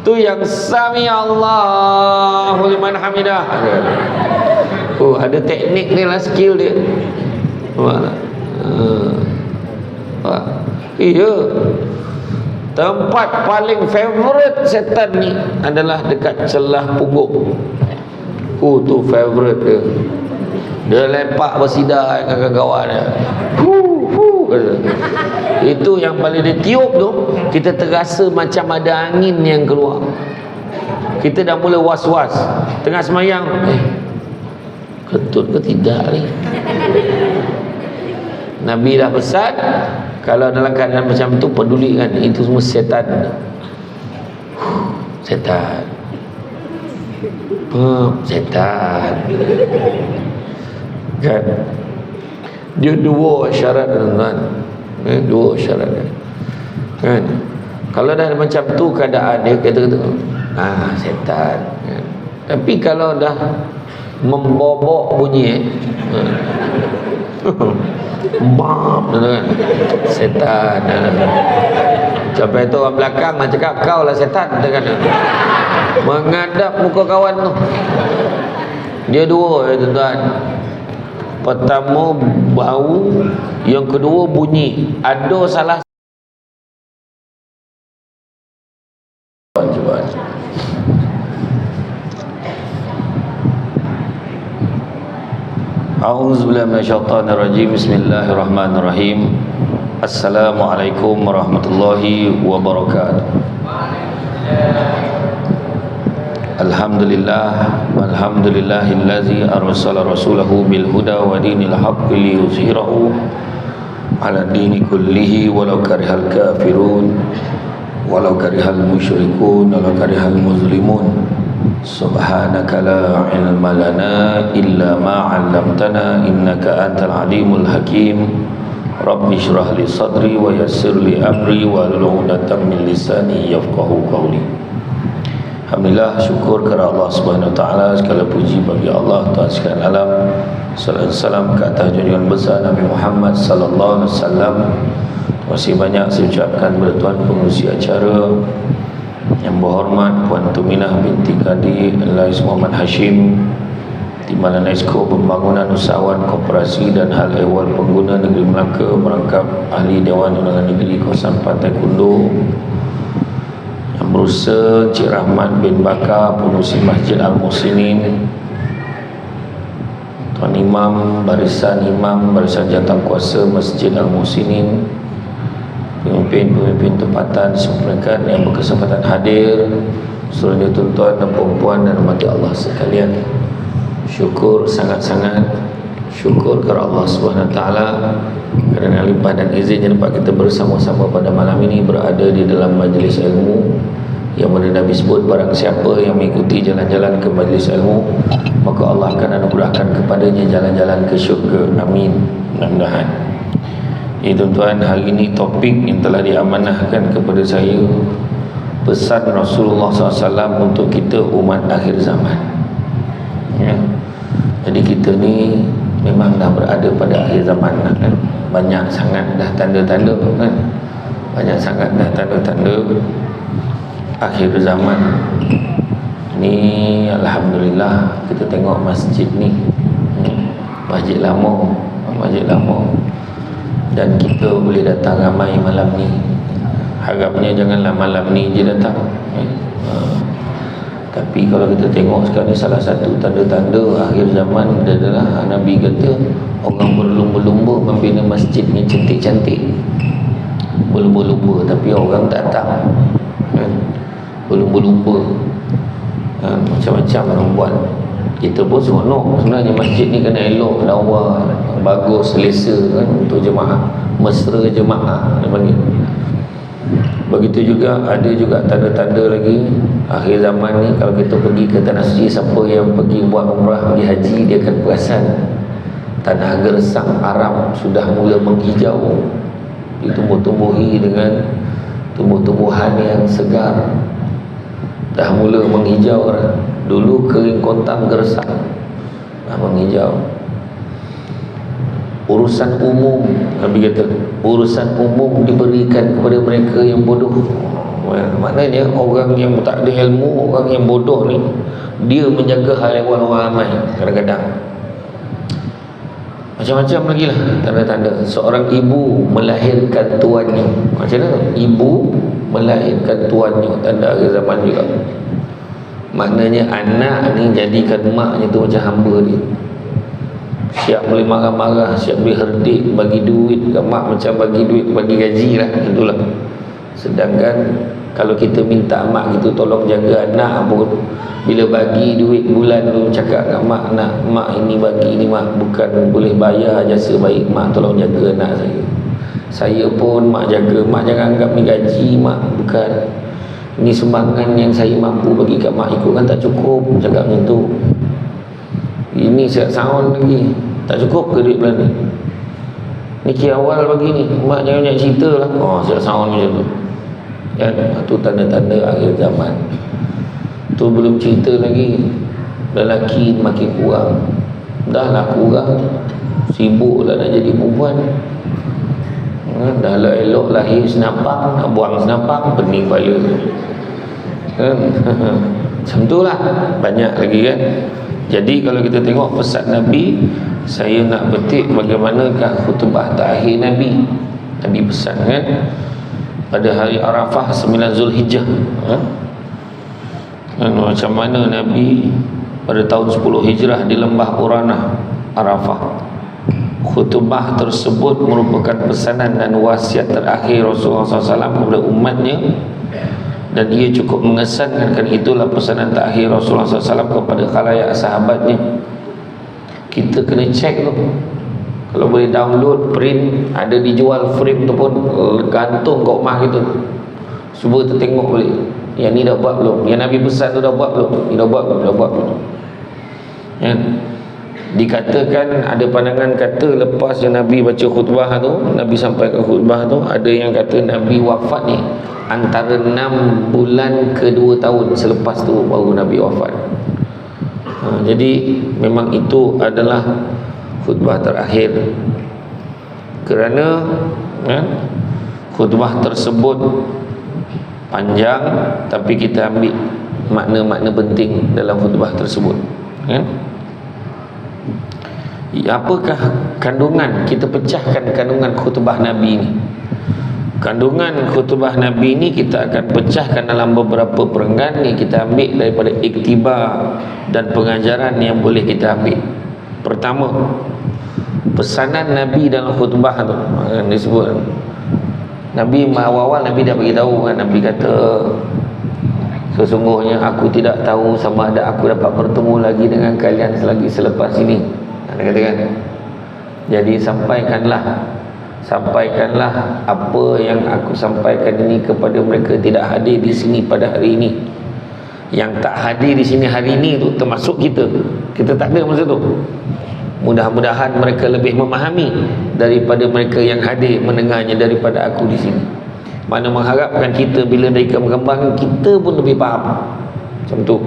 tu yang sami Allahu liman hamidah. Oh, ada teknik ni lah, skill dia. Iya. Tempat paling favorite setan ni adalah dekat celah punggung. Tu favorite dia. Dia lepak bersidar dengan kawan-kawan dia. Itu yang paling dia tiup tu, kita terasa macam ada angin yang keluar. Kita dah mula was-was tengah semayang, ketut ke tidak ni? Nabi dah pesan, kalau dalam keadaan macam tu pedulikan, itu semua setan. Setan. Setan. Kan? Dia dua syarat, tuan-tuan. Dua syarat. Kan? Kalau dah macam tu keadaan dia, kata setan. Kan? Tapi kalau dah membobok bunyi, bam, kan? Setan. Sampai tu orang belakang nak cakap, kau lah setan, kan? Menghadap muka kawan tu. Dia dua, tuan-tuan. Pertama bau, yang kedua bunyi. Ada salah. Coba. A'udzubillahi minasyaitonirrajim. Bismillahirrahmanirrahim. Assalamualaikum warahmatullahi wabarakatuh. Alhamdulillah, walhamdulillahillazi arsala rasulahu bil huda wa dinil haqqi liyuzhirahu ala dini kullihi walau karihal kafirun walau karihal musyrikun walau karihal muslimun. Subhanaka la ilma lana illa ma 'allamtana innaka antal alimul hakim. Rabbi shrah li sadri wa yassir li amri wa hlul 'uqdatam min lisani yafqahu qawli. Alhamdulillah, syukur kepada Allah Subhanahu wa taala, segala puji bagi Allah Tuhan sekalian alam. Sallallahu salam ke atas junjungan besar Nabi Muhammad sallallahu alaihi wasallam. Masih banyak saya ucapkan kepada tuan pengurusi acara yang berhormat Puan Tuminah binti Kadi Lais Muhammad Hashim, Timbalan Esko Pembangunan Usahawan Koperasi dan Hal Ehwal Pengguna Negeri Melaka, merangkap Ahli Dewan Undangan Negeri Kawasan Pantai Kundo, Yang Berusaha Cik Rahmat bin Bakar, Pengurusi Masjid Al-Muhsinin, Tuan Imam, Barisan Jawatan Kuasa Masjid Al-Muhsinin, pemimpin-pemimpin tempatan disempurnakan yang berkesempatan hadir, seluruhnya tuan-tuan dan puan-puan dan rahmati Allah sekalian. Syukur, sangat-sangat syukur kepada Allah Subhanahu wa taala kerana limpah dan izinnya dapat kita bersama-sama pada malam ini berada di dalam majlis ilmu yang mana Nabi sebut, barang siapa yang mengikuti jalan-jalan ke majlis ilmu, maka Allah akan anugerahkan kepadanya jalan-jalan ke syurga. Amin. Mudah-mudahan. Tuan-tuan, hari ini topik yang telah diamanahkan kepada saya, pesan Rasulullah SAW untuk kita umat akhir zaman. Ya. Jadi kita ni memang dah berada pada akhir zaman kan? Banyak sangat dah tanda-tanda kan? Banyak sangat dah tanda-tanda akhir zaman. Ni alhamdulillah kita tengok masjid ni, masjid lama, dan kita boleh datang ramai malam ni. Harapnya janganlah malam ni je datang. Tapi kalau kita tengok sekarang ni, salah satu tanda-tanda akhir zaman adalah Nabi kata orang berlumba-lumba membina masjid ni cantik-cantik, berlumba-lumba, tapi orang datang kan? Berlumba-lumba kan? Macam-macam orang buat. Kita pun seronok sebenarnya masjid ni kena elok, lawa, bagus, selesa kan, untuk jemaah, mesra jemaah dia panggil. Begitu juga ada juga tanda-tanda lagi akhir zaman ni. Kalau kita pergi ke tanah suci, siapa yang pergi buat umrah, pergi haji, dia akan perasan tanah gersang Arab sudah mula menghijau, ditumbuh-tumbuhi dengan tumbuh-tumbuhan yang segar, dah mula menghijau. Dulu kering kontang gersang, dah menghijau. Urusan umum, Nabi kata, urusan umum diberikan kepada mereka yang bodoh. Maknanya orang yang tak ada ilmu, orang yang bodoh ni, dia menjaga hal ehwal orang ramai. Kadang-kadang macam-macam lagi lah tanda-tanda. Seorang ibu melahirkan tuannya. Macam mana? Ibu melahirkan tuannya, tanda akhir zaman juga. Maknanya anak ni jadikan maknya tu macam hamba dia. Siap boleh marah-marah, siap boleh herdik, bagi duit kat mak macam bagi duit, bagi gaji lah. Itulah. Sedangkan kalau kita minta mak kita tolong jaga anak pun, bila bagi duit bulan tu cakap kat mak, nak mak ini bagi ni mak, bukan boleh bayar jasa baik, mak tolong jaga anak saya pun mak jaga, mak jangan anggap ni gaji mak, bukan, ni sumbangan yang saya mampu bagi kat mak, ikut kan tak cukup, cakap macam tu. Ini siap sound lagi, tak cukup ke duit bulan ni, niki awal bagi ni, mak jangan banyak cerita lah. Oh, siap sound macam tu kan. Itu tanda-tanda akhir zaman. Tu belum cerita lagi lelaki makin kurang. Dah lah kurang, sibuk lah nak jadi perempuan. Dah lah elok lahir senapang, nak buang senapang, pening kepala kan. Macam tu lah, banyak lagi kan. Jadi kalau kita tengok pesan Nabi, saya nak petik bagaimanakah khutbah terakhir Nabi. Nabi pesan kan, pada hari Arafah 9 Zulhijjah, macam mana Nabi pada tahun 10 Hijrah di lembah Uranah Arafah. Khutbah tersebut merupakan pesanan dan wasiat terakhir Rasulullah SAW kepada umatnya, dan ia cukup mengesankan, kerana itulah pesanan terakhir Rasulullah SAW kepada khalayak sahabatnya. Kita kena cek tu, kalau boleh download, print, ada dijual frame tu pun, gantung kat rumah kita, cuba kita tengok boleh, yang ni dah buat belum, yang Nabi pesan tu dah buat belum, ni dah buat belum, dah buat belum ya. Dikatakan ada pandangan kata lepas yang Nabi baca khutbah tu, Nabi sampaikan khutbah tu, ada yang kata Nabi wafat ni antara 6 bulan ke 2 tahun selepas tu baru Nabi wafat. Jadi memang itu adalah khutbah terakhir, kerana khutbah tersebut panjang, tapi kita ambil makna-makna penting dalam khutbah tersebut kan. Apakah kandungan, kita pecahkan kandungan khutbah Nabi ni. Kandungan khutbah Nabi ni kita akan pecahkan dalam beberapa perenggan yang kita ambil daripada iktibar dan pengajaran yang boleh kita ambil. Pertama, pesanan Nabi dalam khutbah tu disebut, Nabi awal-awal Nabi dah beritahu kan, Nabi kata sesungguhnya aku tidak tahu sama ada aku dapat bertemu lagi dengan kalian selagi selepas ini. Dia kata kan, jadi sampaikanlah apa yang aku sampaikan ini kepada mereka tidak hadir di sini pada hari ini. Yang tak hadir di sini hari ini tu termasuk kita tak ada masa tu. Mudah-mudahan mereka lebih memahami daripada mereka yang hadir mendengarnya daripada aku di sini. Mana mengharapkan kita bila mereka mengembang, kita pun lebih faham. Macam tu.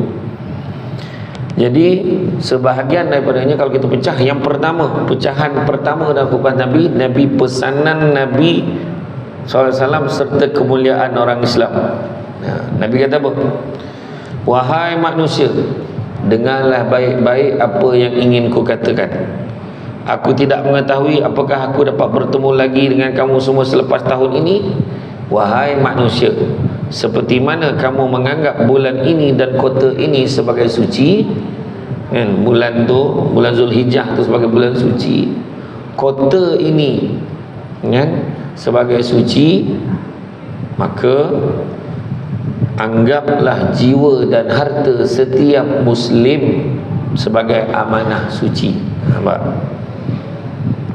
Jadi sebahagian daripadanya kalau kita pecah, yang pertama, pecahan pertama dalam khutbah Nabi, Nabi pesanan Nabi SAW serta kemuliaan orang Islam. Nabi kata apa? Wahai manusia, dengarlah baik-baik apa yang ingin ku katakan. Aku tidak mengetahui apakah aku dapat bertemu lagi dengan kamu semua selepas tahun ini. Wahai manusia, seperti mana kamu menganggap bulan ini dan kota ini sebagai suci kan? Bulan tu, bulan Zulhijjah tu sebagai bulan suci, kota ini kan sebagai suci, maka anggaplah jiwa dan harta setiap Muslim sebagai amanah suci. Nampak?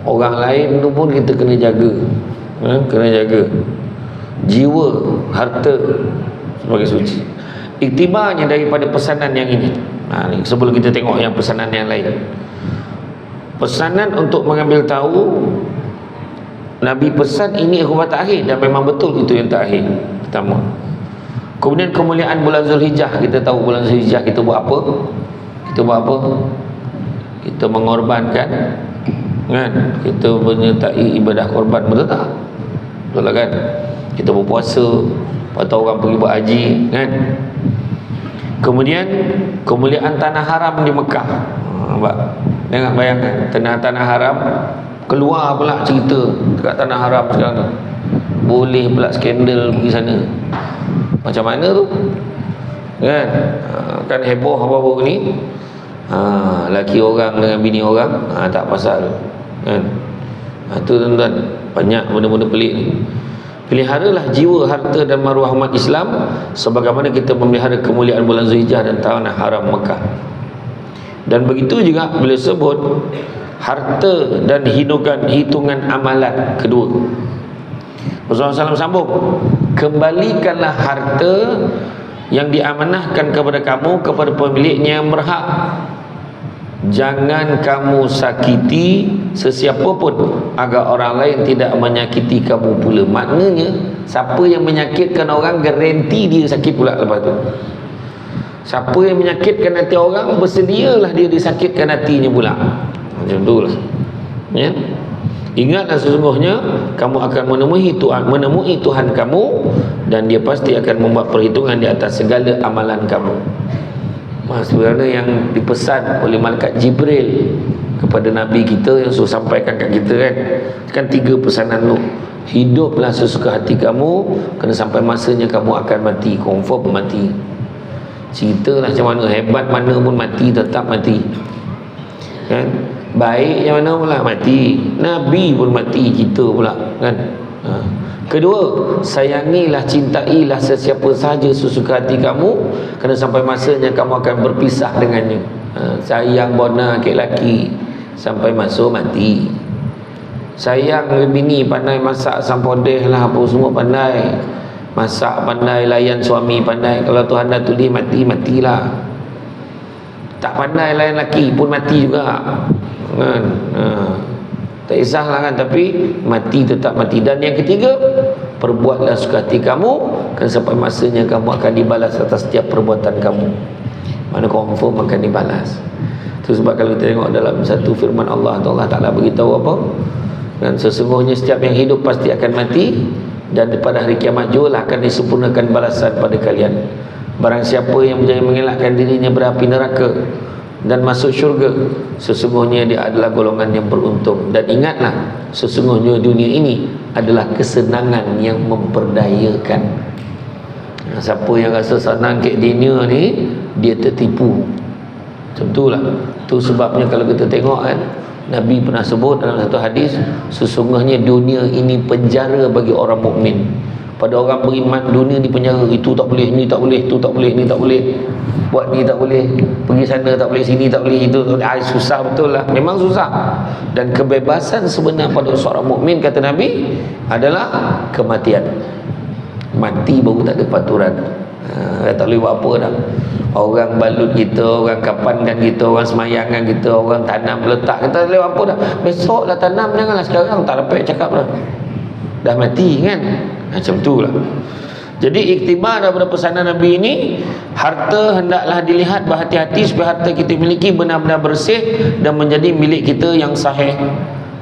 Orang lain tu pun kita kena jaga, kena jaga jiwa, harta sebagai suci. Iktibarnya daripada pesanan yang ini. Ni sebelum kita tengok yang pesanan yang lain. Pesanan untuk mengambil tahu, Nabi pesan ini khutbah terakhir, dan memang betul itu yang terakhir. Pertama. Kemudian kemuliaan bulan Zulhijjah. Kita tahu bulan Zulhijjah kita buat apa? Kita buat apa? Kita mengorbankan kan? Kita menyertai ibadah korban, betul tak? Betul lah kan? Kita berpuasa, atau orang pergi buat haji kan. Kemudian kemuliaan tanah haram di Mekah. Jangan bayangkan tanah haram, keluar pula cerita dekat tanah haram sekarang. Boleh pula skandal pergi sana. Macam mana tu? Kan? Kan heboh apa-apa ni. Laki orang dengan bini orang, tak pasal. Kan? Tu tuan-tuan, banyak benda-benda pelik ni. Peliharalah jiwa, harta dan maruah umat Islam sebagaimana kita memelihara kemuliaan bulan Zulhijjah dan tanah haram Mekah. Dan begitu juga bila sebut harta dan hitungan amalan kedua. Rasulullah SAW sambung, kembalikanlah harta yang diamanahkan kepada kamu kepada pemiliknya yang berhak. Jangan kamu sakiti sesiapa pun agar orang lain tidak menyakiti kamu pula. Maknanya siapa yang menyakitkan orang, garanti dia sakit pula lepas tu. Siapa yang menyakitkan hati orang, bersedialah dia disakitkan hatinya pula. Macam tu lah ya? Ingatlah sesungguhnya kamu akan menemui Tuhan kamu, dan dia pasti akan membuat perhitungan di atas segala amalan kamu. Sebenarnya yang dipesan oleh malaikat Jibril kepada Nabi kita yang suruh sampaikan kat kita kan 3 pesanan tu. Hiduplah sesuka hati kamu, kena sampai masanya kamu akan mati, confirm mati. Ceritalah macam mana, hebat mana pun mati, tetap mati kan. Baik yang mana pula mati, Nabi pun mati, kita pula kan. Kedua, sayangilah, cintailah sesiapa sahaja sesuka hati kamu, kerana sampai masanya kamu akan berpisah dengannya. Sayang bona laki laki sampai masuk mati. Sayang bini, pandai masak asam podeh lah, apa semua pandai masak, pandai layan suami, pandai. Kalau Tuhan dah tulis mati, matilah. Tak pandai layan laki pun mati juga kan. Tak kisahlah kan, tapi mati tetap mati. Dan yang ketiga, perbuatlah suka hati kamu, kan sampai masanya kamu akan dibalas atas setiap perbuatan kamu. Mana confirm akan dibalas. Itu sebab kalau kita tengok dalam satu firman Allah Ta'ala beritahu apa? Dan sesungguhnya setiap yang hidup pasti akan mati, dan pada hari kiamat juga akan disempurnakan balasan pada kalian. Barang siapa yang berjaya mengelakkan dirinya berapi neraka dan masuk syurga, sesungguhnya dia adalah golongan yang beruntung. Dan ingatlah, sesungguhnya dunia ini adalah kesenangan yang memperdayakan. Siapa yang rasa senang ke dunia ni, dia tertipu. Macam itulah. Itu sebabnya kalau kita tengok kan, Nabi pernah sebut dalam satu hadis, sesungguhnya dunia ini penjara bagi orang mukmin. Pada orang beriman, dunia di penjara. Itu tak boleh, ni tak boleh, itu tak boleh, ni tak boleh, buat ni tak boleh, pergi sana tak boleh, sini tak boleh, itu tak boleh. Susah betul lah, memang susah. Dan kebebasan sebenar pada seorang mukmin, kata Nabi, adalah kematian. Mati baru tak ada paturan. Tak boleh buat apa dah. Orang balut kita, orang kapankan kita, orang semayangan kita, orang tanam letak, kita tak boleh buat apa dah. Besok dah tanam, janganlah sekarang, tak dapat cakap dah. Dah mati kan. Macam tu lah. Jadi iktibar daripada pesanan Nabi ini, harta hendaklah dilihat berhati-hati supaya harta kita miliki benar-benar bersih dan menjadi milik kita yang sahih.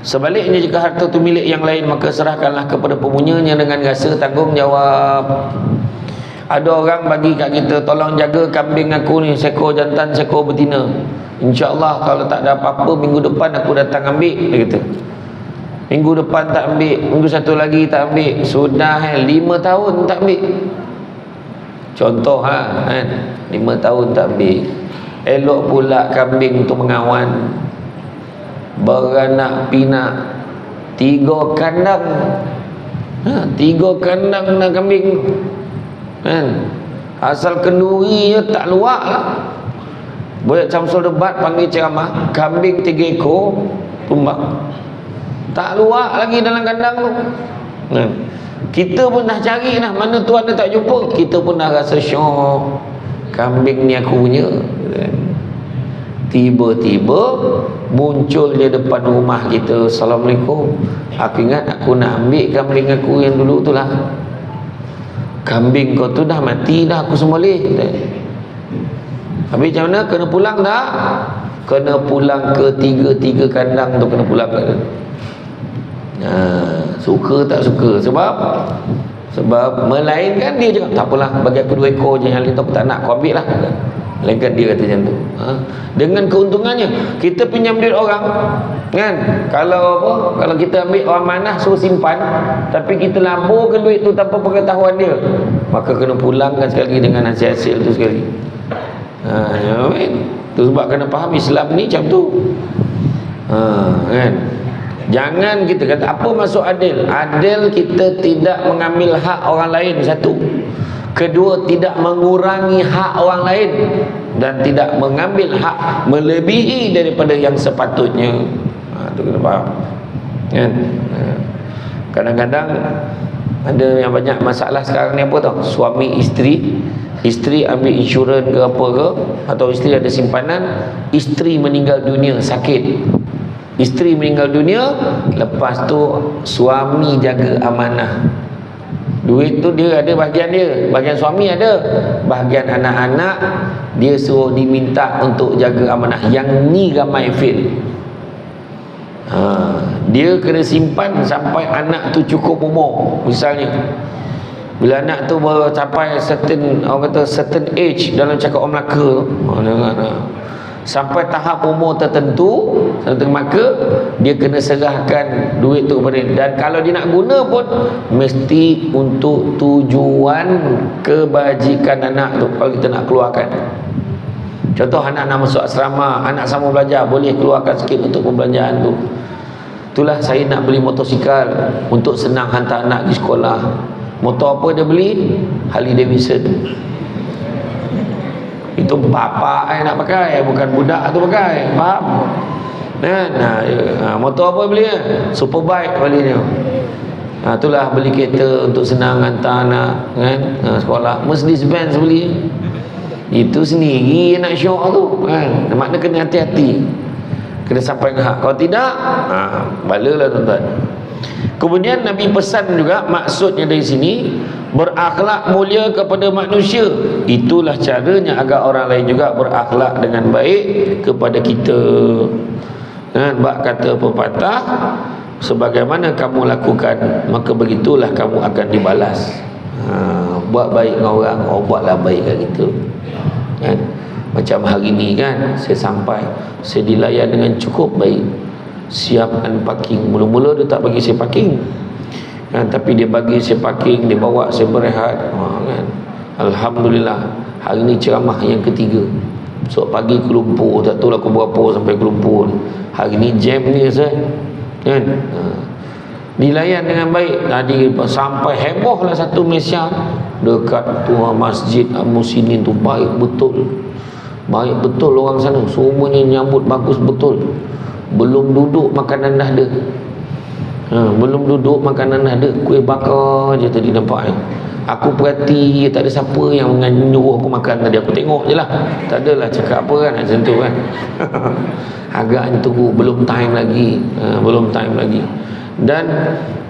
Sebaliknya, jika harta itu milik yang lain, maka serahkanlah kepada pemunyanya dengan rasa tanggungjawab. Ada orang bagi kat kita, tolong jaga kambing aku ni, seekor jantan, seekor betina. InsyaAllah kalau tak ada apa-apa, minggu depan aku datang ambil, dia kata. Minggu depan tak ambil, minggu satu lagi tak ambil. Sudah 5 tahun tak ambil. Contoh kan, 5 tahun tak ambil. Elok pula kambing tu mengawan, beranak pinak, 3 kandang. 3 kandang nak kambing kan. Asal kenduri je tak luak lah. Boleh Syamsul Debat panggil ceramah, kambing 3 ekor tumbang, tak luak lagi dalam kandang tu. Kita pun dah cari lah, mana tuan dia tak jumpa. Kita pun dah rasa syok, kambing ni aku punya. Tiba-tiba muncul dia depan rumah kita. Assalamualaikum, aku ingat aku nak ambil kambing aku yang dulu tu lah. Kambing kau tu dah mati dah, aku sembelih. Habis macam mana? Kena pulang dah. Kena pulang ke 3 kandang tu, kena pulang ke. Suka tak suka. Sebab Sebab melainkan dia cakap, tak apalah, bagi aku 2 ekor je, yang lain tu aku tak nak, kau ambil lah. Melainkan dia kata macam tu. Dengan keuntungannya, kita pinjam duit orang kan, kalau apa, kalau kita ambil orang manah suruh simpan, tapi kita laburkan duit tu tanpa pengetahuan dia, maka kena pulangkan sekali dengan hasil-hasil tu sekali. Tu sebab kena faham Islam ni macam tu. Kan, jangan kita kata apa maksud adil. Adil kita tidak mengambil hak orang lain, satu. Kedua, tidak mengurangi hak orang lain, dan tidak mengambil hak melebihi daripada yang sepatutnya. Itu kena faham kan. Kadang-kadang ada yang banyak masalah sekarang ni apa tau, suami isteri ambil insurans ke apa ke, atau isteri ada simpanan, isteri meninggal dunia sakit, isteri meninggal dunia, lepas tu suami jaga amanah. Duit tu dia ada bahagian dia, bahagian suami ada, bahagian anak-anak dia suruh diminta untuk jaga amanah. Yang ni ramai fail. Dia kena simpan sampai anak tu cukup umur. Misalnya bila anak tu mencapai certain, orang kata certain age dalam cakap orang Melaka, sampai tahap umur tertentu, maka dia kena serahkan duit tu kepada dia. Dan kalau dia nak guna pun mesti untuk tujuan kebajikan anak tu. Kalau kita nak keluarkan, contoh anak nak masuk asrama, anak sama belajar, boleh keluarkan sikit untuk pembelanjaan tu. Itulah saya nak beli motosikal untuk senang hantar anak di sekolah. Motor apa dia beli? Harley Davidson. Itu bapa nak pakai, bukan budak tu pakai. Faham? Motor apa beli? Superbike beli dia. Itulah beli kereta untuk senang hantar anak kan, sekolah. Mercedes-Benz beli. Itu sendiri nak syok tu kan. Maknanya kena hati-hati, kena sampai ke hak. Kalau tidak, balalah tuan-tuan. Kemudian Nabi pesan juga, maksudnya dari sini, berakhlak mulia kepada manusia. Itulah caranya agar orang lain juga berakhlak dengan baik kepada kita. Bak kata pepatah, sebagaimana kamu lakukan, maka begitulah kamu akan dibalas. Buat baik dengan orang, buatlah baik kat kita kan. Macam hari ni kan, saya sampai, saya dilayan dengan cukup baik. Siapkan parking. Mula-mula dia tak bagi saya parking kan, tapi dia bagi saya parking, dia bawa saya berehat kan. Alhamdulillah, hari ni ceramah yang ketiga. So pagi ke Lumpur, tak tahu lah aku berapa sampai ke Lumpur. Hari ni jam ni saya kan, dilayan dengan baik. Tadi sampai heboh lah satu Malaysia dekat tu Masjid Al-Musinin tu, baik betul. Baik betul orang sana, semuanya nyambut bagus betul. Belum duduk makanan dah ada. Belum duduk makanan dah ada. Kuih bakar je tadi nampak. Aku perhati, tak ada siapa yang menyuruh aku makan tadi. Aku tengok je lah, tak adalah cakap apa kan, macam tu kan. Agaknya tunggu, belum time lagi. Belum time lagi. Dan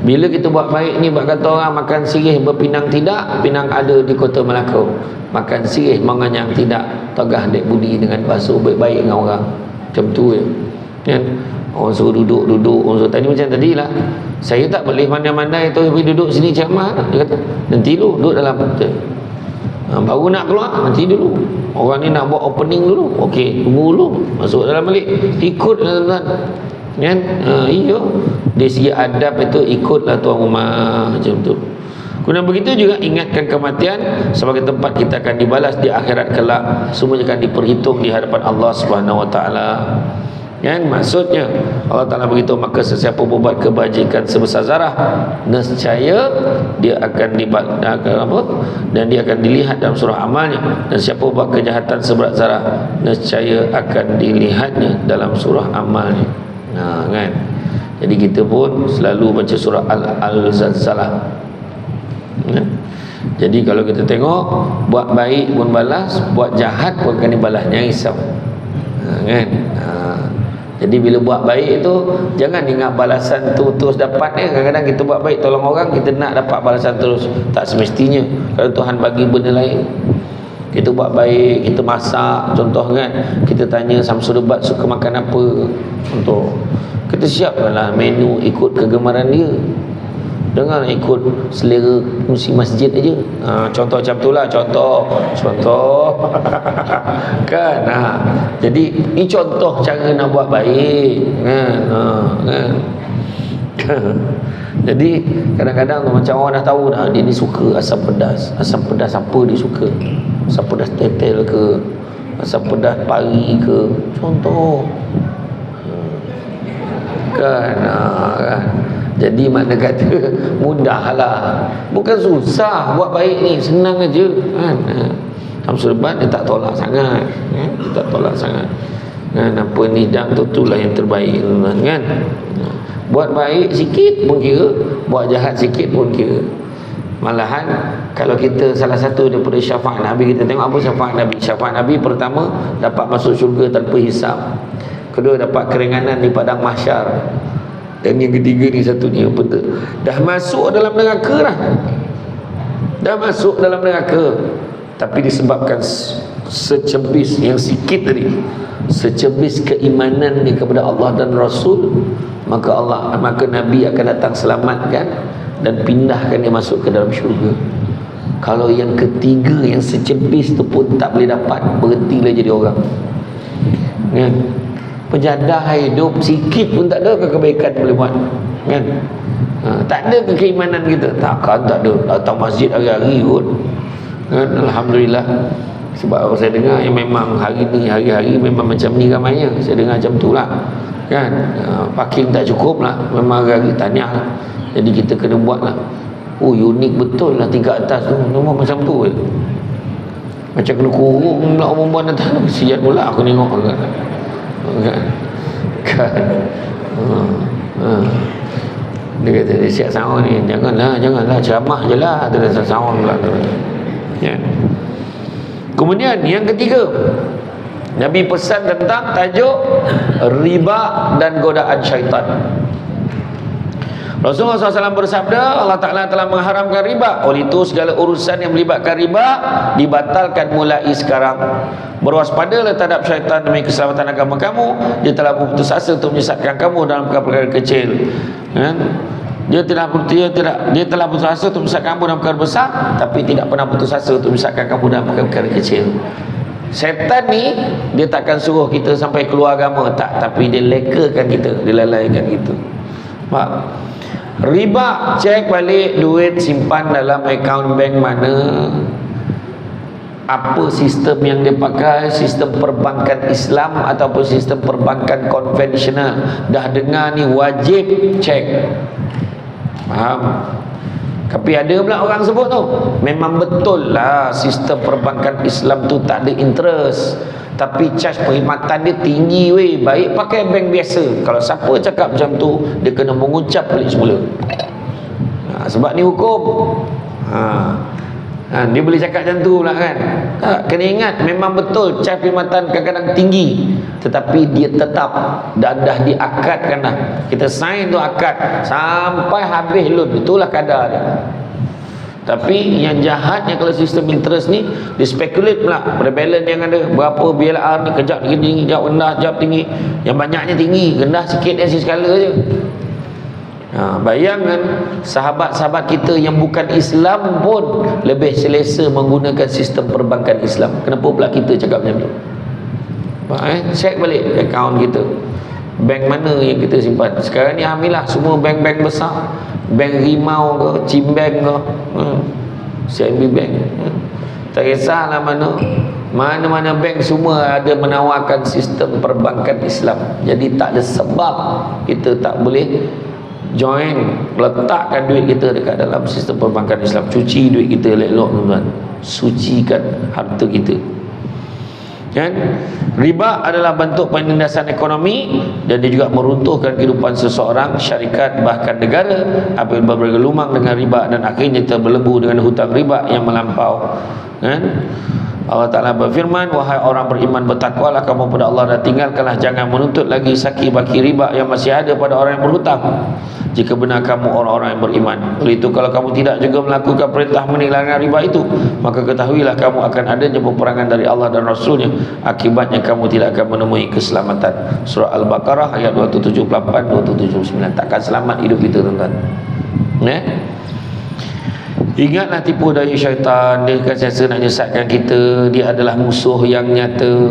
bila kita buat baik ni, buat kata orang makan sirih berpinang tidak, pinang ada di Kota Melaka. Makan sirih menganyang tidak, tegah dek budi dengan basuh baik-baik dengan orang. Macam tu je kan. Orang suruh duduk, orang suruh tadi macam tadilah. Saya tak boleh mandai-mandai tu, pergi duduk sini ceramah. Dia kata, nanti duduk dalam baru nak keluar, nanti dulu. Orang ni nak buat opening dulu. Okey, tunggu dulu. Masuk dalam balik. Ikut tuan-tuan. Kan? Iya. Dari segi adab itu ikutlah tuan rumah macam tu. Kemudian begitu juga ingatkan kematian sebagai tempat kita akan dibalas di akhirat kelak. Semuanya akan diperhitung di hadapan Allah Subhanahu Wa Taala. Kan? Maksudnya Allah Ta'ala beritahu, maka sesiapa berbuat kebajikan sebesar zarah, nescaya dia akan dan dia akan dilihat dalam surah amalnya. Dan siapa buat kejahatan seberat zarah, nescaya akan dilihatnya dalam surah amalnya. Kan? Jadi kita pun selalu baca surah Al-Zalzalah. Jadi kalau kita tengok, buat baik pun balas, buat jahat pun akan dibalasnya, risau. Kan? Jadi bila buat baik itu, jangan ingat balasan tu terus dapat. Kadang-kadang kita buat baik, tolong orang, kita nak dapat balasan terus. Tak semestinya. Kalau Tuhan bagi benda lain, kita buat baik, kita masak contoh kan, kita tanya Samsul Debat suka makan apa, contoh, kita siapkanlah menu ikut kegemaran dia. Jangan ikut selera musim masjid aja. Contoh macam tu lah, contoh kan. Jadi ini contoh cara nak buat baik kan. Jadi kadang-kadang macam orang dah tahu dah, dia ni suka asam pedas apa dia suka, asam pedas tetel ke, asam pedas pari ke, contoh kan. Jadi mana kata mudahlah, bukan susah buat baik ni, senang aja kan. Syamsul Lebat dia tak tolak sangat kan. Apa ni dak itulah yang terbaik kan. Buat baik sikit pun kira, buat jahat sikit pun kira. Malahan kalau kita salah satu daripada syafaat Nabi, kita tengok apa syafaat Nabi. Syafaat Nabi pertama, dapat masuk syurga tanpa hisab. Kedua, dapat keringanan di padang mahsyar. Dan yang ketiga ni, satu ni apa tu, dah masuk dalam neraka lah, dah masuk dalam neraka, tapi disebabkan secebis yang sikit tadi, secebis keimanan dia kepada Allah dan Rasul, maka Nabi akan datang selamatkan dan pindahkan dia masuk ke dalam syurga. Kalau yang ketiga, yang secebis tu pun tak boleh dapat, berhentilah jadi orang kan. Penjadah hidup sikit pun tak ada kebaikan boleh buat kan. Tak ada keimanan kita, tak ada datang masjid hari-hari pun kan. Alhamdulillah. Sebab saya dengar yang memang hari-hari memang macam ni ramainya, saya dengar macam tu lah kan. Parking tak cukup lah, memang hari-hari tahniah lah. Jadi kita kena buat lah. Unik betul lah tingkat atas tu, memang macam tu je. Macam kena kurung pula perempuan datang, siap pula aku tengok kan. Dia kata dia siap sahur ni, janganlah ceramah je lah, dia dah sahur pula ya. Kemudian yang ketiga, Nabi pesan tentang tajuk riba dan godaan syaitan. Rasulullah SAW bersabda, Allah Ta'ala telah mengharamkan riba. Oleh itu segala urusan yang melibatkan riba dibatalkan mulai sekarang. Berwaspadalah terhadap syaitan demi keselamatan agama kamu. Dia telah berputus asa untuk menyesatkan kamu dalam perkara kecil kan? Dia telah putus asa untuk menyesatkan kamu dalam perkara besar, tapi tidak pernah putus asa untuk menyesatkan kamu dalam perkara kecil. Syaitan ni dia takkan suruh kita sampai keluar agama, tak, tapi dia lekakan kita, dia lalaikan kita. Pak, riba, cek balik duit simpan dalam akaun bank mana, apa sistem yang dia pakai, sistem perbankan Islam ataupun sistem perbankan konvensional. Dah dengar ni wajib cek, faham? Tapi ada pula orang sebut tu, memang betul lah sistem perbankan Islam tu tak ada interest, tapi charge perkhidmatan dia tinggi weh. Baik pakai bank biasa. Kalau siapa cakap macam tu, dia kena mengucap balik semula. Sebab ni hukum. Dia boleh cakap macam tu pula kan. Kena ingat, memang betul charge perkhidmatan kadang-kadang tinggi, tetapi dia tetap dah diakadkan dah. Kita sign tu akad sampai habis loan, itulah kadar dia. Tapi yang jahatnya kalau sistem interest ni, dia speculate pula pada balance yang ada. Berapa BLR ni, kejap tinggi, kejap rendah, kejap tinggi. Yang banyaknya tinggi, rendah sikit dan sekala je. Bayangkan sahabat-sahabat kita yang bukan Islam pun lebih selesa menggunakan sistem perbankan Islam. Kenapa pula kita cakap macam tu? Check balik akaun kita, bank mana yang kita simpan. Sekarang ni alhamdulillah semua bank-bank besar, bank Rimau ke, Cimbank ke, CIMB Bank, tak kisahlah mana-mana bank, semua ada menawarkan sistem perbankan Islam. Jadi tak ada sebab kita tak boleh join, letakkan duit kita dekat dalam sistem perbankan Islam. Cuci duit kita elok-elok tuan-tuan, sucikan harta kita kan. Riba adalah bentuk penindasan ekonomi dan dia juga meruntuhkan kehidupan seseorang, syarikat, bahkan negara apabila bergelumang dengan riba dan akhirnya terbelenggu dengan hutang riba yang melampau kan. Allah Ta'ala berfirman, wahai orang beriman, bertakwalah kamu pada Allah dan tinggalkanlah, jangan menuntut lagi saki baki riba yang masih ada pada orang yang berhutang, jika benar kamu orang-orang yang beriman. Oleh itu kalau kamu tidak juga melakukan perintah meninggalkan riba itu, maka ketahuilah kamu akan adanya peperangan dari Allah dan Rasulnya, akibatnya kamu tidak akan menemui keselamatan. Surah Al-Baqarah ayat 278-279. Takkan selamat hidup kita tuan-tuan Ingatlah tipu daya syaitan. Dia akan sentiasa nak menyesatkan kita. Dia adalah musuh yang nyata.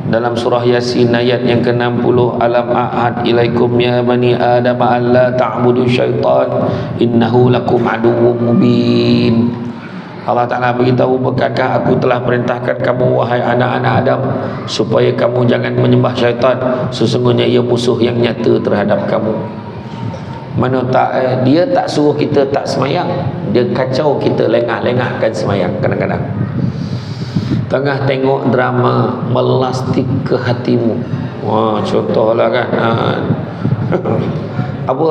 Dalam surah Yasin ayat yang ke-60, alam a'had ilaikum ya bani adam alla ta'budu syaitan innahu lakum aduwwum mubin. Allah Ta'ala beritahu, bukankah aku telah perintahkan kamu wahai anak-anak Adam supaya kamu jangan menyembah syaitan, sesungguhnya ia musuh yang nyata terhadap kamu. Mana tak, dia tak suruh kita tak semayang, dia kacau kita lengah-lengahkan semayang. Kadang-kadang tengah tengok drama melastik ke hatimu. Wah, contohlah kan, apa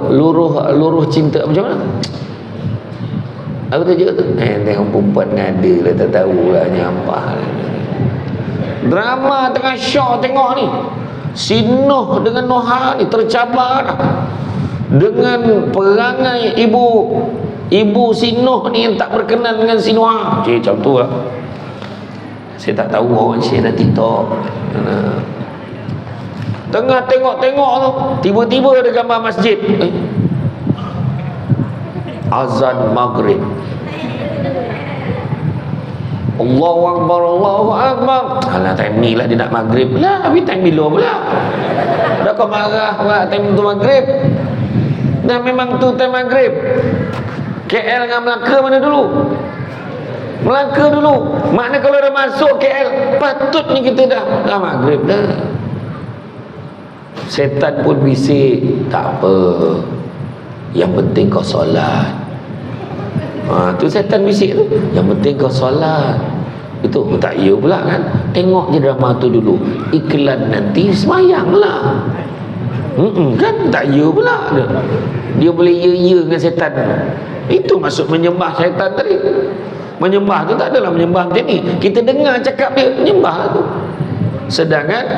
luruh cinta macam mana? Apa tajuk tu? Tengok perempuan ngada lah, tak tahulah nyampah. Drama tengah syok tengok ni. Si Nuh dengan Noha ni tercabar dah. Dengan perangai ibu si Nuh ni yang tak berkenan dengan si Noha. Macam tu lah. Saya tak tahu orang share dalam TikTok. Tengah tengok-tengok tu, tiba-tiba ada gambar masjid. Azan maghrib. Allahu Akbar, Allahu Akbar. Alah, time ni lah dia nak maghrib lah. Tapi time bila pula? Dah kau marah pula time tu maghrib. Dah memang tu time maghrib. KL dengan Melaka mana dulu? Melaka dulu. Makna kalau dah masuk KL, patutnya kita dah maghrib dah. Setan pun bisik, tak apa, yang penting kau solat. Tu setan bisik tu, yang penting kau solat. Itu tak ya pula kan. Tengok je drama tu dulu, iklan nanti semayang lah. Kan tak ya pula. Dia boleh ya dengan setan. Itu maksud menyembah setan tadi. Menyembah tu tak adalah menyembah macam ni. Kita dengar cakap dia, menyembah tu. Sedangkan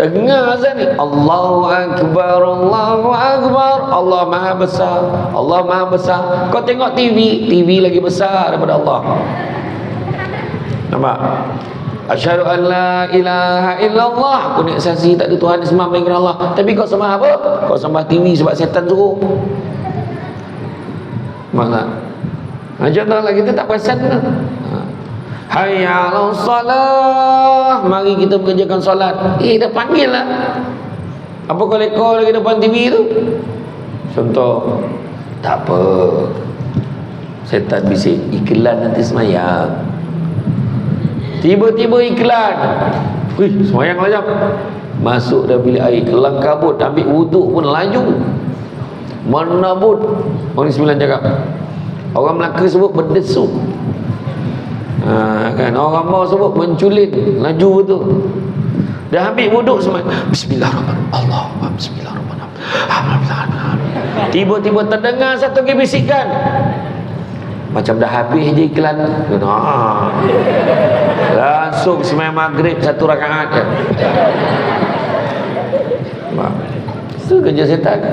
dengar azan ni, Allahu Akbar, Allahu Akbar, Allah Maha Besar, Allah Maha Besar. Kau tengok TV lagi besar daripada Allah. Nampak? Asyhadu an la ilaha illallah, aku nak saksi tak ada Tuhan sembah melainkan Allah. Tapi kau sembah apa? Kau sembah TV sebab setan suruh. Mana? Contohlah kita tak perasan lah. Hayya 'alas salah, mari kita mengerjakan solat. Dah panggil lah. Apa kau lekor lagi depan TV tu? Contoh, tak apa, setan bisik, iklan nanti semayang. Tiba-tiba iklan, semayang lah jap. Masuk dah bilik air, kelang kabut, ambil wuduk pun laju. Menabut. Orang Sembilan cakap, orang Melaka sebut berdesuk. Kan orang mau sebut menculin, laju betul. Dah ambil wuduk semua, bismillahirrahmanirrahim, Allahumma bismillahirrahmanirrahim. Tiba-tiba terdengar satu lagi bisikan, macam dah habis je iklan. Langsung sembahyang maghrib satu rakaat kan. Itu kerja setan.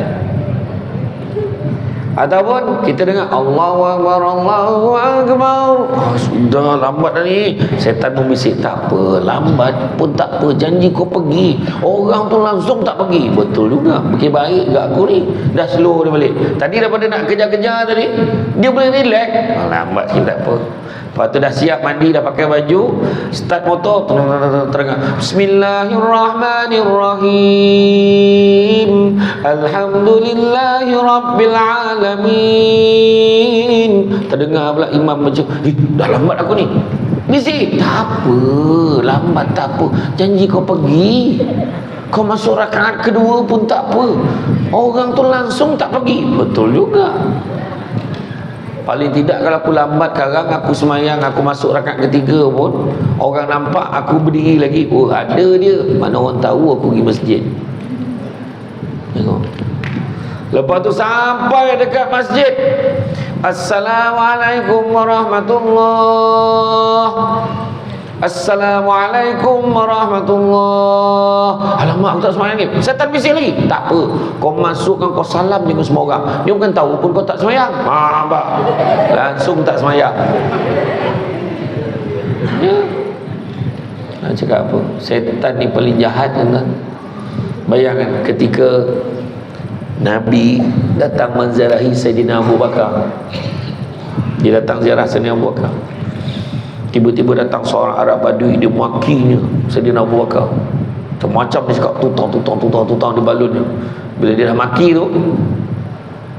Ataupun kita dengar Allahu Akbar, Allahu Akbar. Sudah lambat dah ni. Setan membisik, tak apa, lambat pun tak apa, janji kau pergi. Orang tu langsung tak pergi. Betul juga, pergi baik ke aku ni. Dah slow dia balik. Tadi daripada nak kejar-kejar tadi, dia boleh relax. Lambat sikit tak apa. Lepas tu dah siap mandi, dah pakai baju, start motor, terdengar Bismillahirrahmanirrahim, Alhamdulillahi Rabbil Alamin. Terdengar pula imam macam, dah lambat aku ni. Bisik, tak apa, lambat tak apa, janji kau pergi. Kau masuk rakaat kedua pun tak apa, orang tu langsung tak pergi. Betul juga. Paling tidak kalau aku lambat sekarang, aku semayang, aku masuk rakaat ketiga pun, orang nampak aku berdiri lagi, oh ada dia. Mana orang tahu aku pergi masjid. Tengok. Lepas tu sampai dekat masjid, Assalamualaikum warahmatullahi. Assalamualaikum warahmatullahi. Alamak, aku tak semayang ni. Setan bising lagi. Tak apa, kau masukkan, kau salam dengan semua orang. Dia bukan tahu pun kau tak semayang. Nampak? Langsung tak semayang. Ya. Nak cakap apa? Setan ni paling jahat kan? Bayangkan ketika Nabi datang menziarahi Sayyidina Abu Bakar. Dia datang ziarah Sayyidina Abu Bakar. Tiba-tiba datang seorang Arab Badui, dia makinya Sayyidina Abu Bakar. Macam dia cakap tutang di balunnya. Bila dia dah maki tu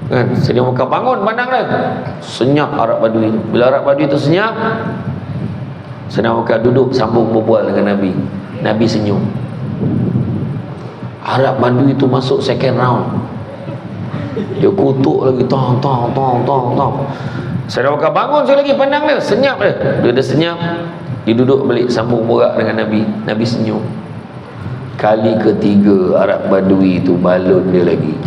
kan, Sayyidina Abu Bakar bangun, pandang dia. Senyap Arab Badui tu. Bila Arab Badui tu senyap, Sayyidina Abu Bakar duduk sambung berbual dengan Nabi. Nabi senyum. Arab Badui tu masuk second round. Dia kutuk lagi, tong. Sayyidina Abu Bakar bangun sekali lagi, pandang dia, senyap dia. Bila dia senyap, dia duduk balik sambung borak dengan Nabi. Nabi senyum. Kali ketiga Arab Badui tu balun dia lagi.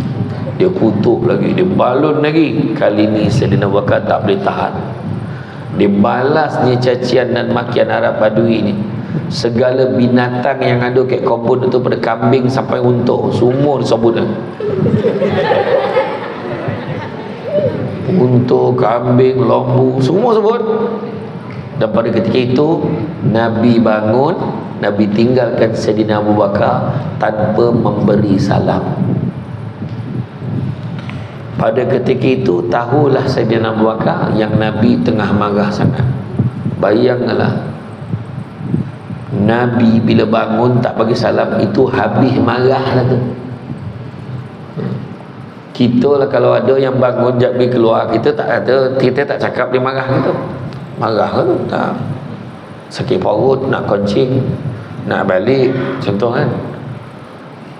Dia kutuk lagi, dia balun lagi. Kali ni Sayyidina Abu Bakar tak boleh tahan. Dia balasnya cacian dan makian Arab Badui ni. Segala binatang yang ada kat kebun tu, pada kambing sampai unta, semua disebut dia. Unta, kambing, lembu, semua sebut. Dan pada ketika itu Nabi bangun, Nabi tinggalkan Sayyidina Abu Bakar tanpa memberi salam. Pada ketika itu tahulah Sayyidina Abu Bakar yang Nabi tengah marah sangat. Bayangkanlah, Nabi bila bangun tak bagi salam, itu habis marah lah tu. Kita lah kalau ada yang bangun jap pergi keluar, kita tak cakap dia marah gitu. Marah tu tak. Sakit perut, nak kencing, nak balik, contoh kan.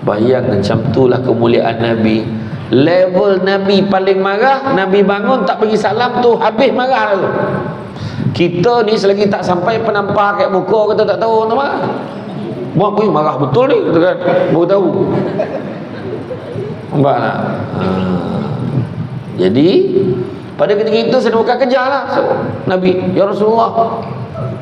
Bayang macam itulah kemuliaan Nabi. Level Nabi paling marah, Nabi bangun tak bagi salam tu habis marah tu. Kita ni selagi tak sampai penampar kat muka, kita tak tahu tu marah. Buat pergi marah betul ni, kita kan baru tahu. Nampak tak? Jadi pada ketika itu saya bukan kejarlah Nabi, ya Rasulullah,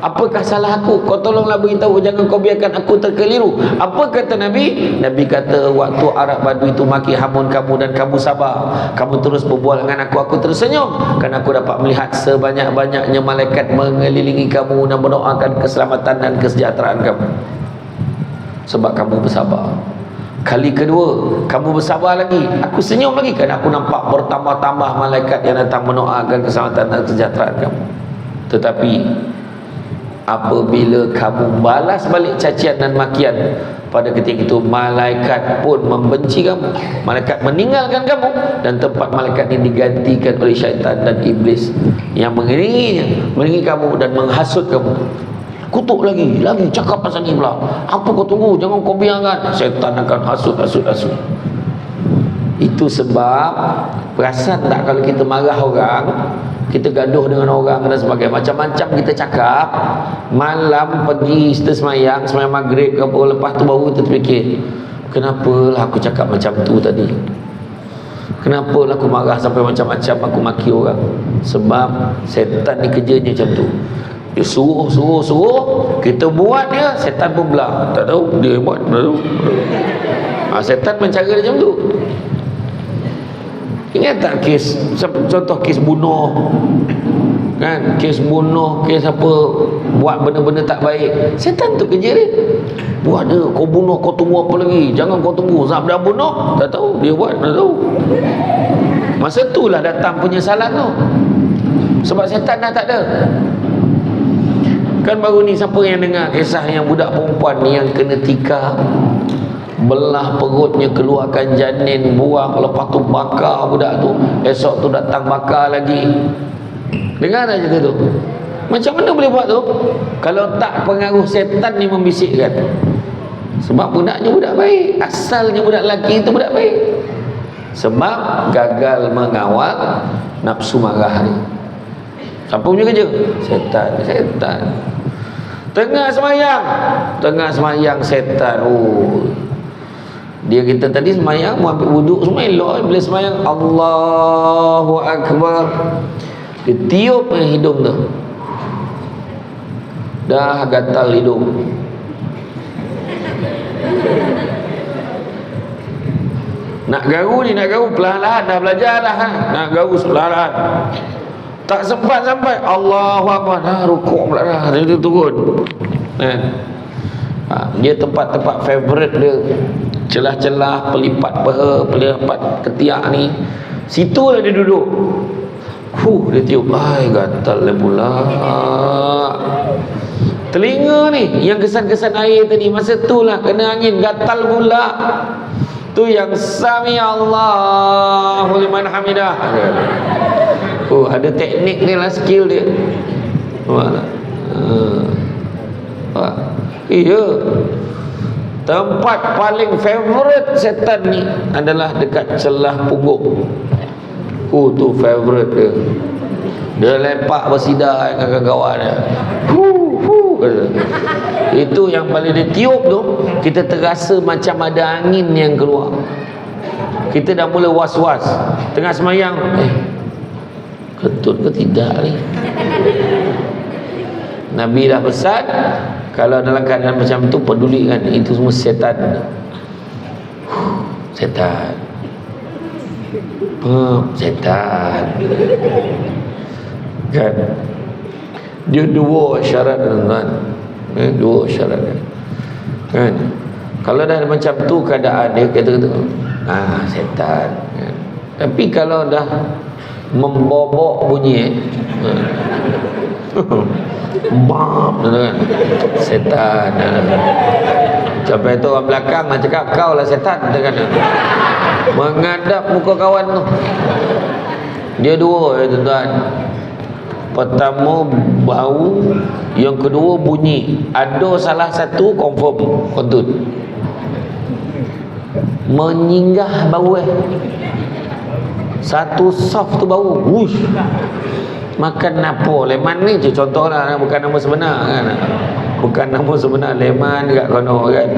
apakah salah aku? Kau tolonglah beritahu, jangan kau biarkan aku terkeliru. Apa kata Nabi? Nabi kata, waktu Arab Badui itu maki hamun kamu dan kamu sabar, kamu terus berbual dengan aku terus senyum, kerana aku dapat melihat sebanyak-banyaknya malaikat mengelilingi kamu dan mendoakan keselamatan dan kesejahteraan kamu, sebab kamu bersabar. Kali kedua kamu bersabar lagi, aku senyum lagi, kerana aku nampak bertambah-tambah malaikat yang datang mendoakan keselamatan dan kesejahteraan kamu. Tetapi apabila kamu balas balik cacian dan makian, pada ketika itu malaikat pun membenci kamu, malaikat meninggalkan kamu, dan tempat malaikat ini digantikan oleh syaitan dan iblis yang mengiringi kamu dan menghasut kamu. Kutuk lagi cakap pasal ni pula. Apa kau tunggu, jangan kau biarkan, syaitan akan hasut. Itu sebab perasan tak kalau kita marah orang, kita gaduh dengan orang dan sebagainya, macam-macam kita cakap, malam pergi kita semayang maghrib ke apa, lepas tu baru kita terfikir, kenapalah aku cakap macam tu tadi, kenapalah aku marah sampai macam-macam aku maki orang. Sebab setan ni kerjanya macam tu. Dia suruh kita buat dia, setan pun belah, tak tahu dia buat, tak tahu. Setan mencara dia macam tu. Ingat tak kes, contoh kes bunuh kan, kes bunuh, kes apa, buat benda-benda tak baik, setan tu kerja dia. Buat dia, kau bunuh, kau tunggu apa lagi, jangan kau tunggu, sebab dah bunuh, tak tahu dia buat, tak tahu. Masa itulah datang penyesalan tu, sebab setan dah tak ada. Kan baru ni siapa yang dengar kisah yang budak perempuan ni yang kena tikar, belah perutnya, keluarkan janin, buang, lepas tu bakar budak tu, esok tu datang bakar lagi. Dengar tak cerita tu? Macam mana boleh buat tu? Kalau tak pengaruh setan ni membisikkan. Sebab budaknya budak baik, asalnya budak lelaki itu budak baik, sebab gagal mengawal nafsu marah ni. Siapa punya kerja? Setan. Tengah semayang setan. Dia kita tadi semayang, mau ambil wuduk semua elok, bila semayang Allahu Akbar, dia tiup hidung tu, dah gatal hidung. Nak garu perlahan-lahan, dah belajar dah kan? Nak garu perlahan-lahan, tak sempat sampai Allahu Akbar, dah rukuk pula dah, dia turun. Dia tempat-tempat favourite dia celah-celah pelipat peha, pelipat ketiak ni, situlah dia duduk. Dia tiup, ai gatal dah pula. Telinga ni yang kesan-kesan air tadi, masa tu lah kena angin gatal pula. Tu yang sami Allahu liman hamidah. Ada teknik ni lah, skill dia. Iya. Tempat paling favourite setan ni adalah dekat celah punggung. Tu favourite dia. Dia lepak bersidar dengan kawan-kawan dia. Itu yang paling dia tiup tu, kita terasa macam ada angin yang keluar. Kita dah mula was-was tengah semayang, ketut ke tidak ni? Nabi dah pesan, kalau dalam keadaan macam tu pedulikan, itu semua setan. Setan. Setan. Kan? Dia dua syarat, tuan-tuan. Dua syarat. Kan? Kalau dah macam tu keadaan dia, kata-kata setan. Kan? Tapi kalau dah membobok bunyi, bam, kan? Setan. Sampai tu orang belakang nak cakap, kau lah setan, kan? Menghadap muka kawan tu. Dia dua, tuan-tuan. Pertama bau, yang kedua bunyi. Ada salah satu confirm kontut. Menyinggah bau satu soft tu bau. Wush. Makan apa? Leman ni je contohlah, bukan nama sebenar kan. Bukan nama sebenar, leman kat kono kan.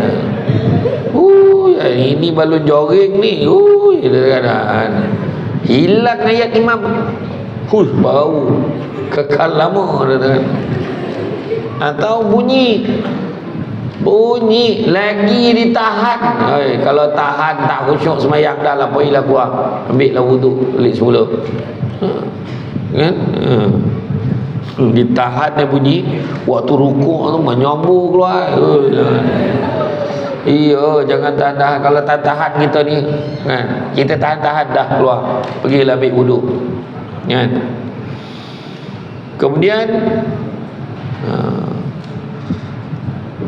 Ini balon joring ni. Kan. Hilang ayat imam. Bau. Kekal lama kan. Atau bunyi lagi ditahan. Kalau tahan tak khusyuk semayang, dah lah, pergilah keluar, ambil lah wuduk balik semula. Kan? Ditahan dia bunyi, waktu rukuk tu menyambung keluar. Iya, jangan tahan-tahan. Kalau tahan-tahan kita ni kan, kita tahan-tahan dah keluar, pergilah ambil wuduk. Kan? Kemudian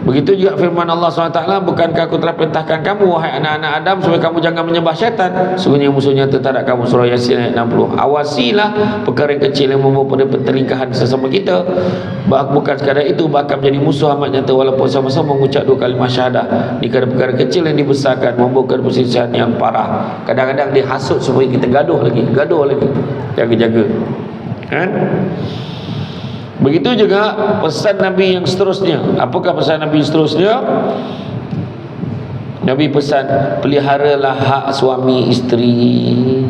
begitu juga firman Allah SWT, bukankah aku telah perintahkan kamu wahai anak-anak Adam supaya kamu jangan menyembah syaitan, sungguhnya musuhnya terhadap kamu. Surah Yasin ayat 60. Awasilah perkara yang kecil yang membawa pada pertelingkahan sesama kita. Bukan sekadar itu, bahkan menjadi musuh amat nyata walaupun sama-sama mengucap dua kalimah syahadah. Jika ada perkara kecil yang dibesarkan membawa perselisihan yang parah. Kadang-kadang dia hasut supaya kita gaduh lagi. Jaga-jaga. Kan? Begitu juga pesan Nabi yang seterusnya. Apakah pesan Nabi seterusnya? Nabi pesan, peliharalah hak suami isteri.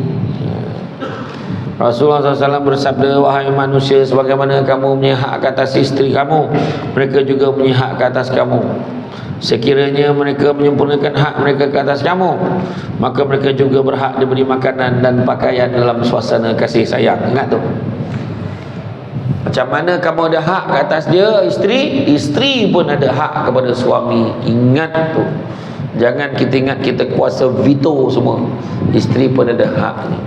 Rasulullah SAW bersabda, wahai manusia, sebagaimana kamu punya hak ke atas isteri kamu, mereka juga punya hak ke atas kamu. Sekiranya mereka menyempurnakan hak mereka ke atas kamu, maka mereka juga berhak diberi makanan dan pakaian dalam suasana kasih sayang. Ingat tu. Macam mana kamu ada hak ke atas dia, isteri pun ada hak kepada suami. Ingat tu. Jangan kita ingat kita kuasa veto semua. Isteri pun ada hak ni.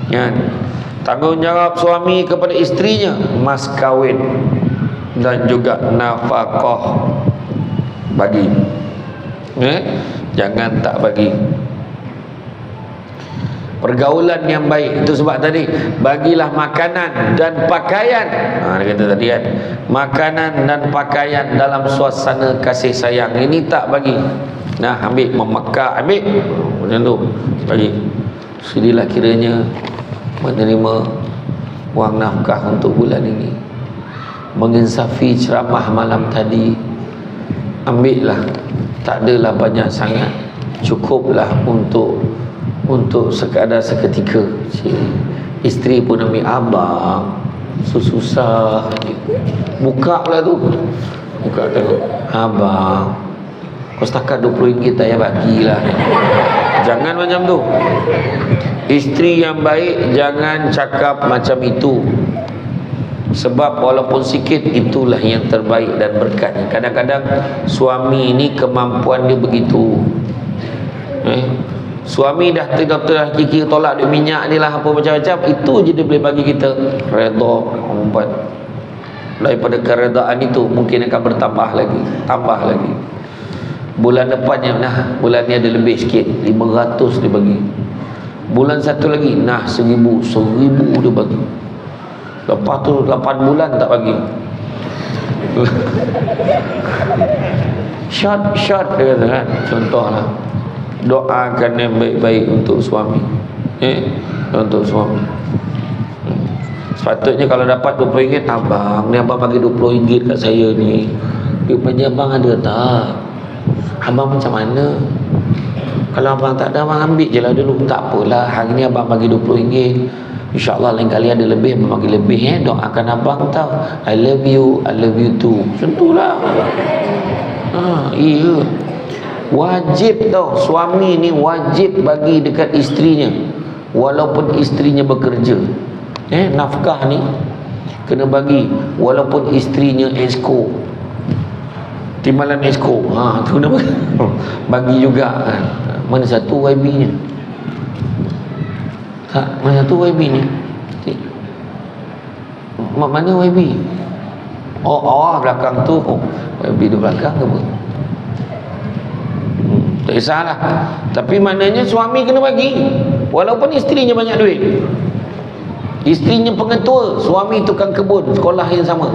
Kan? Tanggungjawab suami kepada isterinya, mas kahwin dan juga nafkah bagi. Jangan tak bagi. Pergaulan yang baik, itu sebab tadi bagilah makanan dan pakaian. Dia kata tadi kan, makanan dan pakaian dalam suasana kasih sayang. Ini tak bagi. Ambil, memekak, ambil macam tu bagi. Sudilah kiranya menerima wang nafkah untuk bulan ini, menginsafi ceramah malam tadi. Ambillah, tak adalah banyak sangat, cukuplah untuk sekadar seketika. Isteri pun ambil, abang susah buka pula tu, buka tengok, abang kau setakat RM20 tak payah bagilah. Jangan macam tu. Isteri yang baik jangan cakap macam itu. Sebab walaupun sikit, itulah yang terbaik dan berkatnya. Kadang-kadang suami ni kemampuan dia begitu, suami dah kira tolak duit minyak ni lah, apa macam-macam, itu je dia boleh bagi kita redha perempuan. Daripada keredaan itu mungkin akan bertambah lagi, tambah lagi. Bulan depannya, nah bulan ni ada lebih sikit, 500 dia bagi. Bulan satu lagi, nah 1000 dia bagi. Lepas tu 8 bulan tak bagi. Short dia kata kan. Contohlah, doakan yang baik-baik untuk suami, untuk suami. Sepatutnya kalau dapat RM20, abang ni abang bagi RM20 kat saya ni, duit belanja abang ada tak? Abang macam mana? Kalau abang tak ada, abang ambil je lah dulu. Tak apalah, hari ni abang bagi RM20, InsyaAllah lain kali ada lebih, abang bagi lebih. Doakan abang tau, I love you too. Macam tu lah. Iya, wajib tau, suami ni wajib bagi dekat isterinya, walaupun isterinya bekerja. Nafkah ni kena bagi, walaupun isterinya esko, timbalan esko, tu kena bagi juga. Mana satu YB nya? Mana satu YB ni? Mana YB? Oh belakang tu. YB di belakang ke apa? Tak kisahlah. Tapi maknanya suami kena bagi, walaupun isterinya banyak duit. Isterinya pengetua, suami tukang kebun, sekolah yang sama.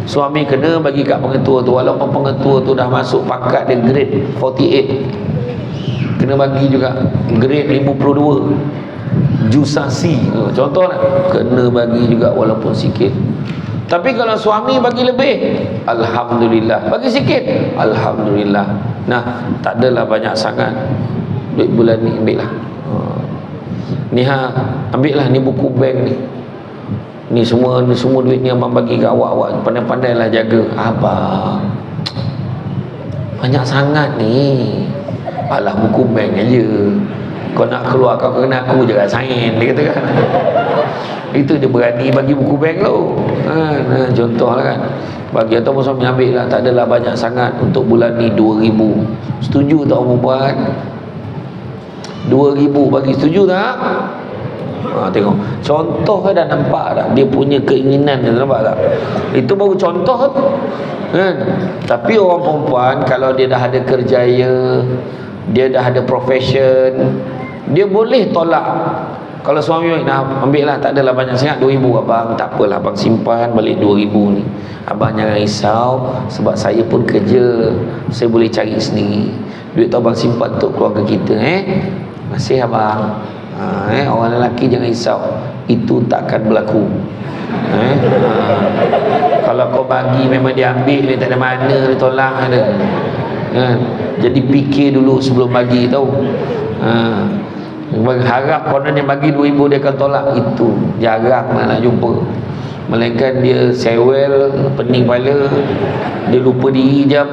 Suami kena bagi kat pengetua tu, walaupun pengetua tu dah masuk pangkat dia grade 48, kena bagi juga. Grade 52, Jusasi, contohlah, kena bagi juga walaupun sikit. Tapi kalau suami bagi lebih, Alhamdulillah. Bagi sikit, Alhamdulillah. Nah, tak adalah banyak sangat duit bulan ni, ambil lah. Ni ambil lah, ni buku bank ni. Ni semua duit ni abang bagi ke awak. Pandai-pandai lah jaga. Abang, banyak sangat ni. Alah, buku bank aja. Kau nak keluar, kau kena aku je kat sign, dia kata kan. Itu dia berani bagi buku bank tu. Contoh lah kan. Bagi ataupun suami ambil lah, tak adalah banyak sangat untuk bulan ni, 2000. Setuju tak orang perempuan? 2000 bagi, setuju tak? Tengok, contoh dah nampak tak? Dia punya keinginan, dia nampak tak? Itu baru contoh kan? Tapi orang perempuan, kalau dia dah ada kerjaya, dia dah ada profession, dia boleh tolak. Kalau suami nak ambil lah, tak adalah banyak sangat, 2000 abang, tak apalah abang simpan balik 2000 ni. Abang jangan risau, sebab saya pun kerja, saya boleh cari sendiri. Duit tu abang simpan untuk keluarga kita. Masih abang. Orang lelaki jangan risau, itu takkan berlaku. Kalau kau bagi memang dia ambil, dia tak ada mana, dia tolak ada. Jadi fikir dulu sebelum bagi, tahu. Harap konon yang bagi 2000 dia akan tolak, itu jarang nak jumpa. Melainkan dia sewel, pening kepala, dia lupa diri jam,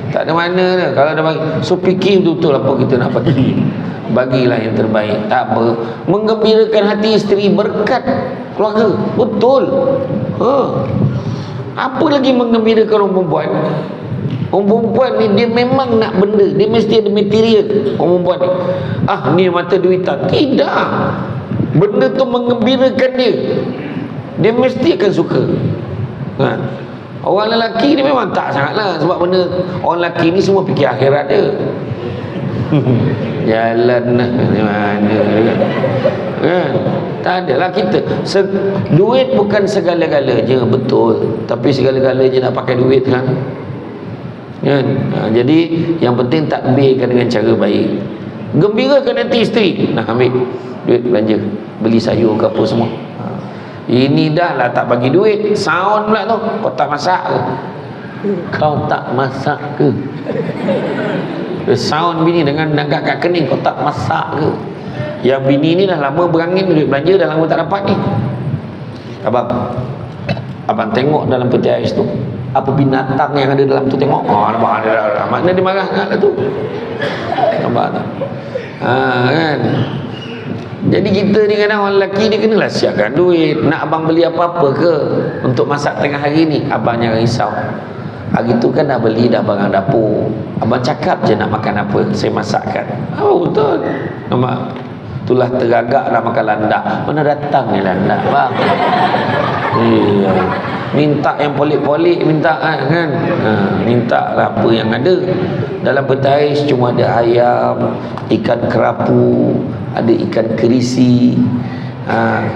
tak ada mana dah kalau dah bagi. So fikir betul-betul apa kita nak bagi. Bagilah yang terbaik. Tak apa, menggembirakan hati isteri, berkat keluarga. Betul. Apa lagi menggembirakan orang perempuan? Orang perempuan ni dia memang nak benda, dia mesti ada material. Orang perempuan ni, ni mata duitan. Tidak, benda tu menggembirakan dia, dia mesti akan suka. Orang lelaki ni memang tak sangatlah, sebab benda orang lelaki ni semua fikir akhirat dia. Jalan nak mana kan? Tak adalah kita duit bukan segala-galanya, betul, tapi segala-galanya nak pakai duit kan. Jadi yang penting takbirkan dengan cara baik, gembirakan hati isteri. Ambil duit belanja, beli sayur ke apa semua. Ini dah lah tak bagi duit, sound pula tu. Kau tak masak ke? Kau tak masak ke? Sound bini dengan nangkat kat kening, kau tak masak ke? Yang bini ni dah lama berangin, duit belanja dah lama tak dapat ni. Abang tengok dalam peti ais tu, apa binatang yang ada dalam tu, tengok. Nampak ada, maknanya dia marah lah tu. Nampak tak? Kan? Jadi kita ni kadang orang lelaki ni kenalah siapkan duit. Nak abang beli apa-apa ke untuk masak tengah hari ni? Abang jangan risau. Hari tu kan dah beli dah barang dapur. Abang cakap je nak makan apa, saya masakkan. Oh betul. Nampak? Itulah teragak dah makan landak. Mana datang ni landak bang? Iya. Minta yang polik-polik, minta kan? Minta lah apa yang ada. Dalam peti ais cuma ada ayam, ikan kerapu, ada ikan kerisi,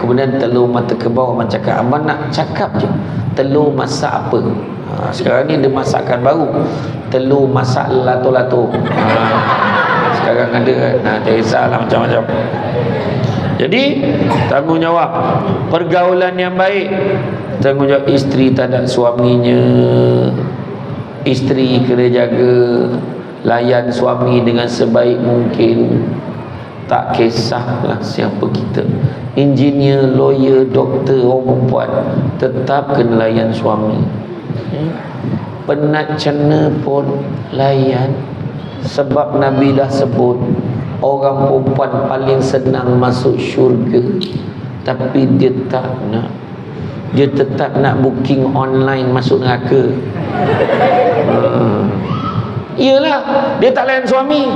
kemudian telur mata kebau. Abang cakap, abang nak cakap je telur masak apa. Sekarang ni ada masakan baru, telur masak lato-lato. Sekarang ada kan, tak kisahlah macam-macam. Jadi tanggungjawab pergaulan yang baik, tanggungjawab isteri terhadap suaminya. Isteri kena jaga, layan suami dengan sebaik mungkin. Tak kisahlah siapa kita, engineer, lawyer, doktor, orang perempuan, tetap kena layan suami. Penat cana pun layan. Sebab Nabi dah sebut orang perempuan paling senang masuk syurga, tapi dia tak nak. Dia tetap nak booking online masuk neraka. Iyalah, dia tak layan suami.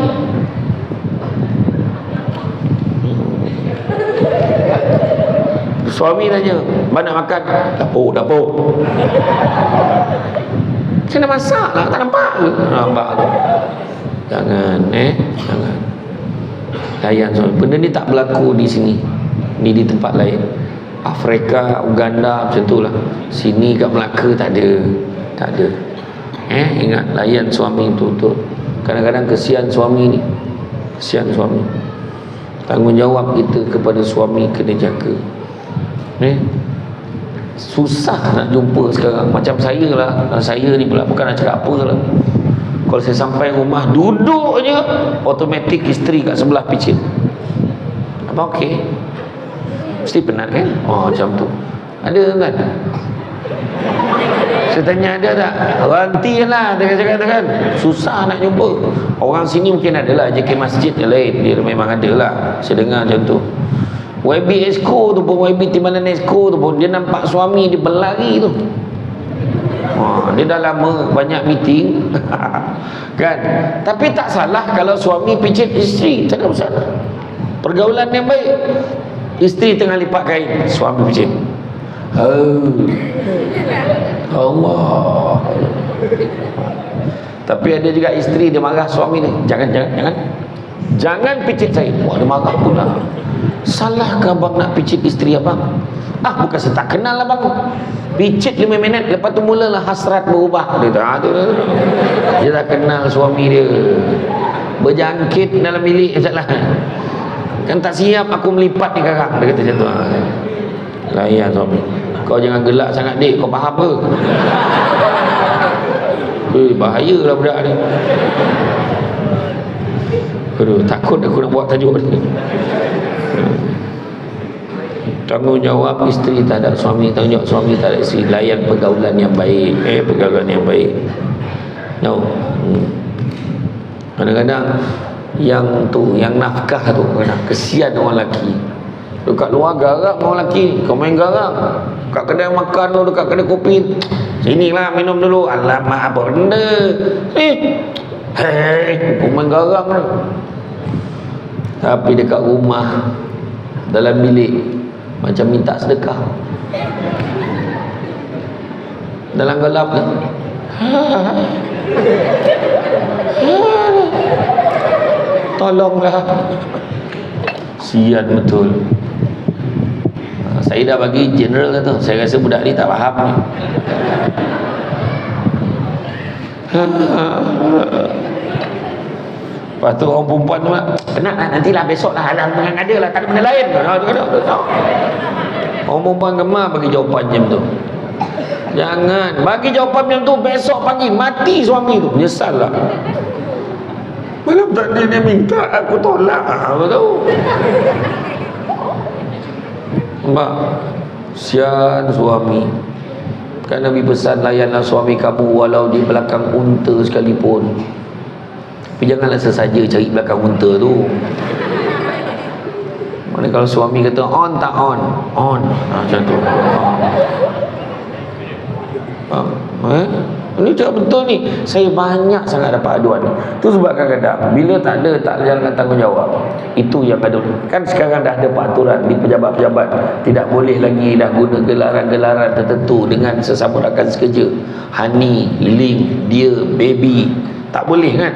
Suami tanya, abang nak makan? Dapur. Saya nak masak lah, tak nampak ke? Nampak tu. Jangan, jangan. Layan suami. Benda ni tak berlaku di sini. Ni di tempat lain. Afrika, Uganda macam tu lah. Sini kat Melaka tak ada. Ingat, layan suami tu. Kadang-kadang kesian suami ni. Kesian suami. Tanggungjawab kita kepada suami kena jaga. Susah nak jumpa sekarang. Macam saya lah. Saya ni pula bukan nak cakap apa lah. Kalau saya sampai rumah, duduk je, automatik isteri kat sebelah picit. Abang okey? Mesti penat kan? Oh macam tu. Ada kan? Saya tanya ada tak? Ranti lah dia cakap kan. Susah nak jumpa. Orang sini mungkin ada lah, JK Masjid yang lain. Dia memang ada lah. Saya dengar macam tu. YB Esko tu pun, YB Timbalan Esko tu pun, dia nampak suami dia berlari tu. Dia dah lama banyak meeting kan. Tapi tak salah kalau suami pijit isteri, tak ada masalah. Pergaulan yang baik. Isteri tengah lipat kain, suami pijit. Allah. Tapi ada juga isteri dia marah suami ni, jangan pijit saya. Wah, dia marah pula. Salah ke abang nak pijit isteri abang? Bukan saya tak kenal abang. Pijit 5 minit, lepas tu mulalah hasrat berubah. Dia tak kenal suami dia. Berjangkit dalam bilik sajalah. Kan tak siap aku melipat ni sekarang. Dia kata macam tu. Layan suami. Kau jangan gelak sangat dik, kau faham ke? Bahayalah budak ni. Aduh, takut aku nak buat tajuk ni. Tanggungjawab isteri terhadap suami, tanggungjawab suami terhadap isteri. Layan pergaulan yang baik. Pergaulan yang baik. Kadang-kadang yang nafkah tu, kadang kesian orang lelaki. Dekat luar garang orang lelaki, kau main garang. Kat kedai makan tu, dekat kedai kopi, sinilah minum dulu. Alamak, apa benda? Kau main garang tu. Tapi dekat rumah, dalam bilik, macam minta sedekah. Dalam gelap ni, tolonglah. Sian betul. Saya dah bagi general tu. Saya rasa budak ni tak faham ni. Lepas tu orang perempuan tu, penat lah, nantilah besok lah, alam dengan ada lah, tak ada benda lain. Orang perempuan gemar bagi jawapan macam tu. Jangan bagi jawapan macam tu, besok pagi mati suami tu, menyesal lah. Malam tadi dia minta, aku tolak. Apa tahu? Mak, sian suami. Kan Nabi pesan, layanlah suami kamu walau di belakang unta sekalipun. Tapi janganlah sesaja cari belakang unta tu. Mana kalau suami kata on tak on? On. Macam tu. Ini cakap betul ni. Saya banyak sangat dapat aduan. Tu sebab kadang-kadang bila tak jalankan tanggungjawab, itu yang ada. Kan sekarang dah ada peraturan di pejabat-pejabat, tidak boleh lagi dah guna gelaran-gelaran tertentu dengan sesama rakan sekerja. Honey, Link, Dear, Baby. Tak boleh kan?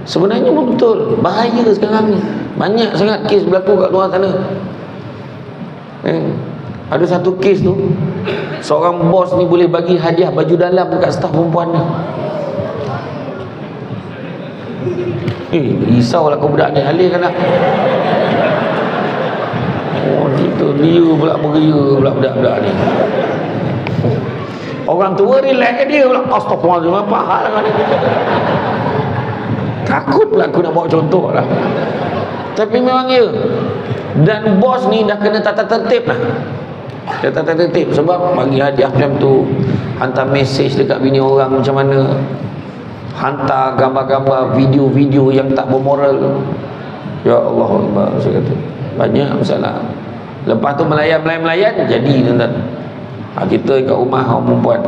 Sebenarnya pun betul. Bahaya sekarang ni. Banyak sangat kes berlaku kat luar sana. Ada satu kes tu, seorang bos ni boleh bagi hadiah baju dalam dekat staf perempuan ni. Risaulah kau budak ni, alihkan lah. Oh gitu, dia pula beria pula budak-budak ni. Orang tua relax dia pula, astagfirullahaladzim, apa hal kan ni? Takut pula aku nak bawa contoh lah. Tapi memang ya. Dan bos ni dah kena tata tertib lah. Dia tata tertib sebab bagi hadiah macam tu, hantar mesej dekat bini orang macam mana, hantar gambar-gambar, video-video yang tak bermoral. Ya Allah, saya kata banyak masalah. Lepas tu melayan jadi tuan-tuan. Kita kat rumah orang perempuan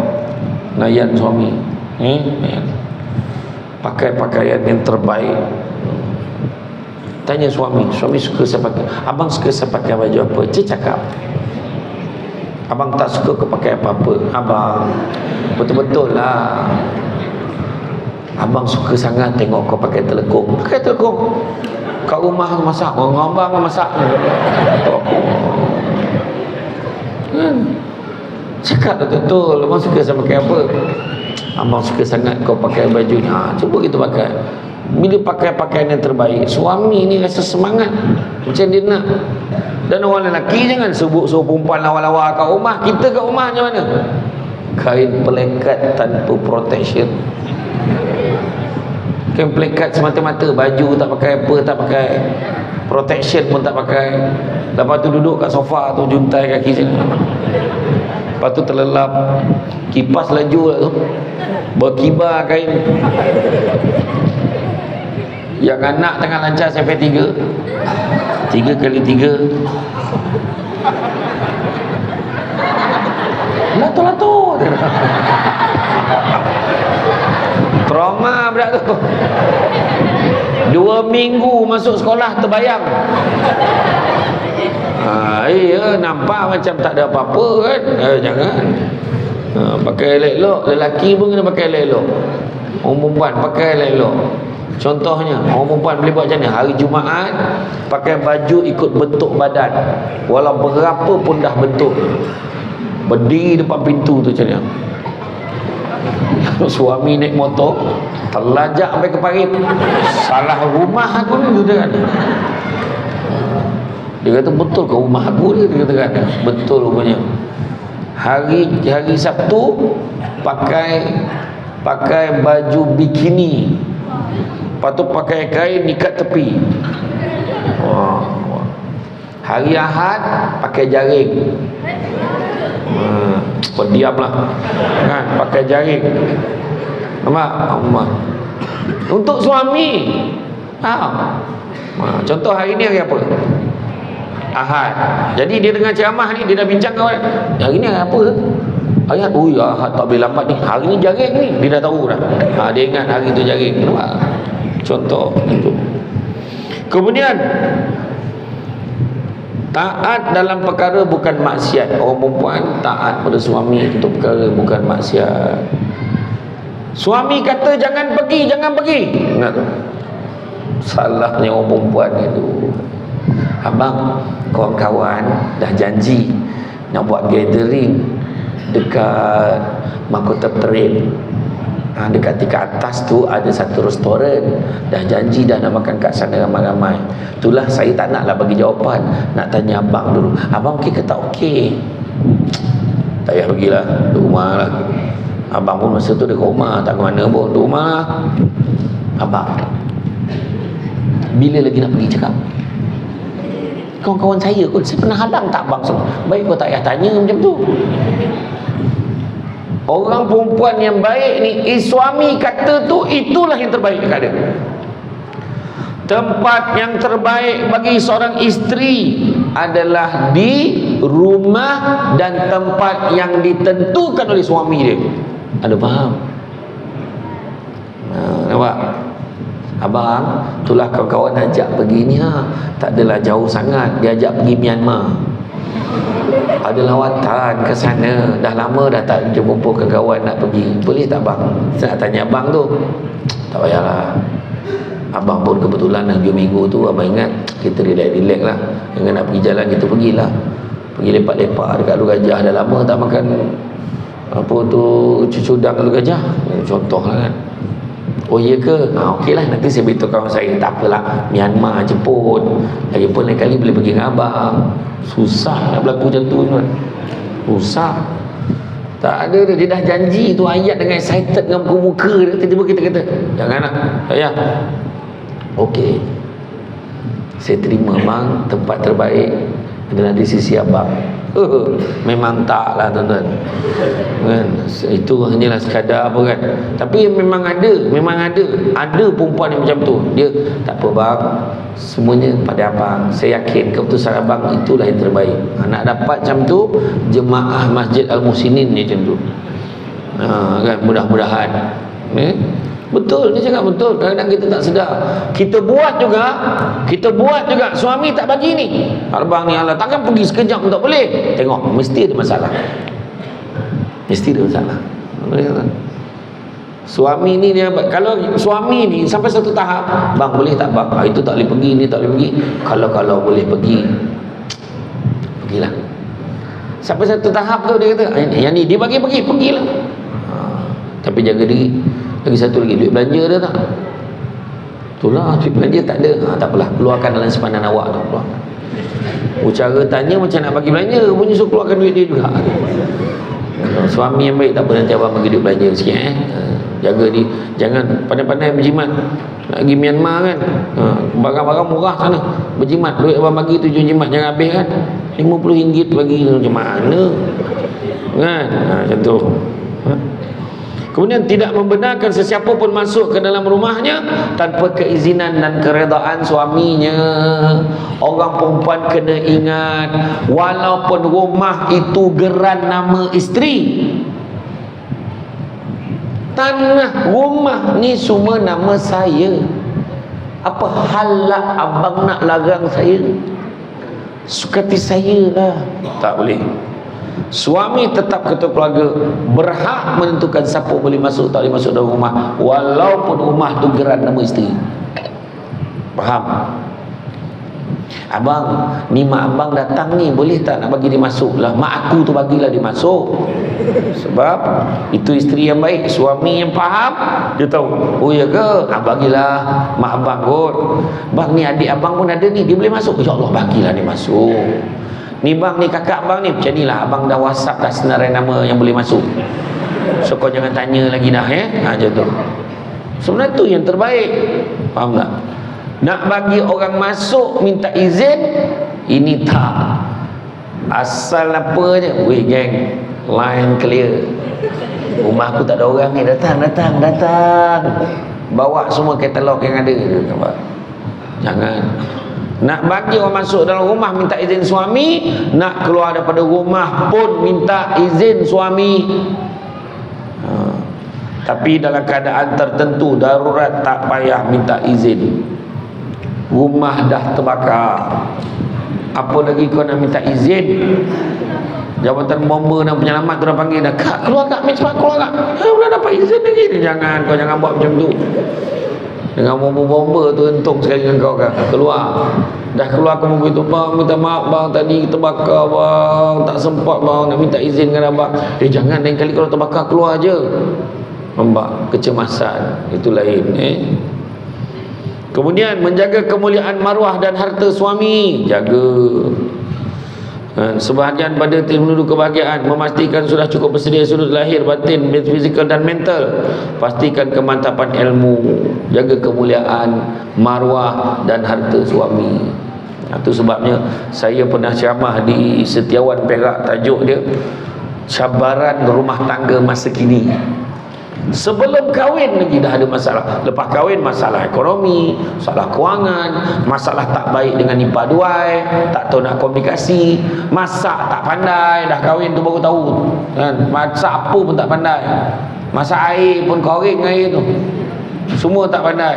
layan suami, pakai pakaian yang terbaik. Tanya suami suka saya pakai, abang suka saya pakai baju apa? Cik cakap, abang tak suka kau pakai apa-apa. Abang betul-betul lah, abang suka sangat tengok kau pakai telekung. Pakai telekung kat rumah masak, orang abang masak. Cakap betul-betul, abang suka saya pakai apa? Abang suka sangat kau pakai baju ni. Cuba kita pakai. Bila pakai pakaian yang terbaik, suami ni rasa semangat macam dia nak. Dan orang lelaki jangan suruh perempuan lawa-lawa kat rumah. Kita kat rumah macam mana? Kain pelekat tanpa protection. Kain pelekat semata-mata, baju tak pakai apa, tak pakai protection pun tak pakai. Lepas tu duduk kat sofa tu, juntai kaki sini. Lepas tu terlelap, kipas laju lah tu, berkibar kain. Yang anak tengah lancar sampai 3 kali 3 lato-lato. Trauma budak tu. 2 minggu masuk sekolah terbayang. Iya, nampak macam tak ada apa-apa kan. Jangan. Pakai elok-elok. Lelaki pun kena pakai elok-elok. Orang perempuan pakai elok-elok. Contohnya, orang perempuan boleh buat macam ni. Hari Jumaat pakai baju ikut bentuk badan, walau berapa pun dah bentuk. Berdiri depan pintu tu macam ni. Suami naik motor terlajak sampai ke parit. Salah rumah aku ni, dia kata. Dia kata betul ke rumah aku ni? Dia kata betul rupanya. Hari Sabtu pakai baju bikini. Lepas tu pakai kain ikat tepi. Hari Ahad pakai jaring. Diamlah kan, pakai jaring. Nampak? Untuk suami. Contoh hari ni hari apa? Ahad. Jadi dia dengan ceramah ni, dia dah bincang kawan. Hari ni hari apa? Hari Ahad. Ahad tak boleh lambat ni. Hari ni jaring ni. Dia dah tahu dah. Dia ingat hari tu jaring. Nampak? Contoh itu. Kemudian taat dalam perkara bukan maksiat. Orang perempuan taat pada suami untuk perkara bukan maksiat. Suami kata jangan pergi. Ingat tu. Salahnya orang perempuan itu. Abang, kawan-kawan dah janji nak buat gathering dekat Mahkota Parade. Dekat tingkat atas tu ada satu restoran. Dah janji dah nak makan kat sana ramai-ramai. Itulah saya tak naklah bagi jawapan. Nak tanya abang dulu. Abang okey ke tak okey? Tak payah pergilah, duduk rumah lah. Abang pun masa tu dekat rumah, tak ke mana pun, duduk rumah lah. Abang, bila lagi nak pergi cakap? Kawan-kawan saya kot, saya pernah halang tak abang semua? Baik kau tak payah tanya macam tu. Orang perempuan yang baik ni, suami kata tu, itulah yang terbaik dekat dia. Tempat yang terbaik bagi seorang isteri adalah di rumah dan tempat yang ditentukan oleh suami dia. Ada faham? Nampak? Abang, itulah kawan-kawan ajak pergi ni tak adalah jauh sangat, dia ajak pergi Myanmar. Ada lawatan ke sana, dah lama dah tak jumpa kawan nak pergi. Boleh tak bang? Saya nak tanya abang tu. Tak payahlah. Abang pun kebetulan hujung minggu tu abang ingat kita relax lah. Jangan nak pergi jalan kita pergilah. Pergi lepak-lepak dekat Lu Gajah. Dah lama tak makan apa tu cucudang Lu Gajah. Contohlah kan. Oh iya ke? Okey lah, nanti saya beritahu kawan saya. Tak apalah, Myanmar jemput. Lagipun lain kali boleh pergi dengan abang. Susah nak berlaku macam tu kan. Susah. Tak ada dah. Dia dah janji tu ayat dengan excited dengan muka dia. Tiba-tiba kita kata jangan nak. Tak payah. Okey, saya terima bang, tempat terbaik adalah di sisi abang. Memang tak lah tuan-tuan kan? Itu hanyalah sekadar apa kan. Tapi memang ada perempuan yang macam tu. Dia tak apa bang, semuanya pada abang. Saya yakin keputusan abang itulah yang terbaik. Nak dapat macam tu, jemaah Masjid Al-Muhsinin ni macam tu kan, mudah-mudahan betul, dia cakap betul. Kadang-kadang kita tak sedar. Kita buat juga. Suami tak bagi ni. Abang ni Allah, takkan pergi sekejap pun tak boleh. Tengok, mesti ada masalah. Suami ni dia, kalau suami ni sampai satu tahap, bang boleh tak bang? Itu tak boleh pergi, ni tak boleh pergi. Kalau boleh pergi, pergilah. Sampai satu tahap tu dia kata, yang ni dia bagi pergilah. Tapi jaga diri. Lagi satu lagi, duit belanja ada tak? Itulah, duit belanja tak ada. Tak apalah, keluarkan dalam simpanan awak tu. Cara tanya macam nak bagi belanja, punya suruh keluarkan duit dia juga. Suami yang baik tak apa, nanti abang bagi duit belanja sikit jaga dia, jangan pandai-pandai berjimat. Nak pergi Myanmar kan, barang-barang murah sana, berjimat. Duit abang bagi tujuan jimat, jangan habis kan. RM50 bagi macam mana kan, macam tu. Kemudian tidak membenarkan sesiapa pun masuk ke dalam rumahnya tanpa keizinan dan keredaan suaminya. Orang perempuan kena ingat, walaupun rumah itu geran nama isteri, tanah rumah ni semua nama saya. Apa halak abang nak larang saya? Suka hati saya lah. Tak boleh. Suami tetap ketua keluarga berhak menentukan siapa boleh masuk, tak boleh masuk dalam rumah, walaupun rumah tu geran nama isteri. Faham? Abang, ni mak abang datang ni, boleh tak nak bagi dia masuk? Lah mak aku tu bagilah dia masuk. Sebab itu isteri yang baik, suami yang faham. Dia tahu, oh ya ke? Bagilah mak abang kot. Bang, ni adik abang pun ada ni, dia boleh masuk. Ya Allah, bagilah dia masuk. Ni bang, ni kakak abang ni, macam ni lah, abang dah WhatsApp dah senarai nama yang boleh masuk. So kau jangan tanya lagi dah macam tu. Sebenarnya tu yang terbaik. Faham tak? Nak bagi orang masuk minta izin, ini tak. Asal apa je, weh geng, line clear. Rumah aku tak ada orang ni, datang. Bawa semua katalog yang ada. Jangan. Nak bagi orang masuk dalam rumah minta izin suami, nak keluar daripada rumah pun minta izin suami. Tapi dalam keadaan tertentu, darurat, tak payah minta izin. Rumah dah terbakar, apa lagi kau nak minta izin? Jabatan bomba dan penyelamat tu dah panggil dah, kak keluar kak, cepat keluar kak. Belum dapat izin lagi. Kau jangan buat macam tu. Dengan bomba-bomba tu untung sekali dengan kau kan. Keluar. Dah keluar kamu begitu, bang minta maaf bang, tadi terbakar bang, tak sempat bang nak minta izin dengan abang. Jangan, lain kali kalau terbakar keluar je. Nampak kecemasan itu lain. Kemudian menjaga kemuliaan maruah dan harta suami, jaga. Sebahagian pada tim menuju kebahagiaan, memastikan sudah cukup bersedia sudut lahir, batin, fizikal dan mental. Pastikan kemantapan ilmu, jaga kemuliaan maruah dan harta suami. Itu sebabnya saya pernah ceramah di Setiawan Perak, tajuk dia cabaran rumah tangga masa kini. Sebelum kahwin lagi dah ada masalah. Lepas kahwin masalah ekonomi, masalah kewangan, masalah tak baik dengan ipar duai, tak tahu nak komunikasi, masak tak pandai, dah kahwin tu baru tahu kan. Masak apa pun tak pandai. Masak air pun koreng air tu. Semua tak pandai.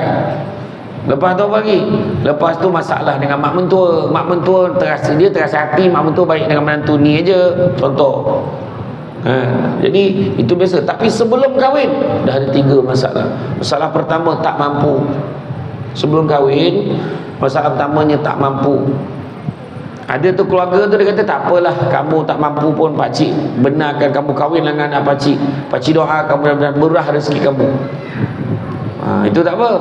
Lepas tu apa lagi? Lepas tu masalah dengan mak mentua. Mak mentua dia terasa hati mak mentua baik dengan menantu ni aja. Contoh. Jadi itu biasa. Tapi sebelum kahwin dah ada 3 masalah. Masalah pertama tak mampu. Sebelum kahwin, masalah pertamanya tak mampu. Ada tu keluarga tu dia kata tak apalah, kamu tak mampu pun pakcik benarkan kamu kahwin dengan anak pakcik. Pakcik doa kamu mudah-mudahan murah rezeki kamu. Itu tak apa.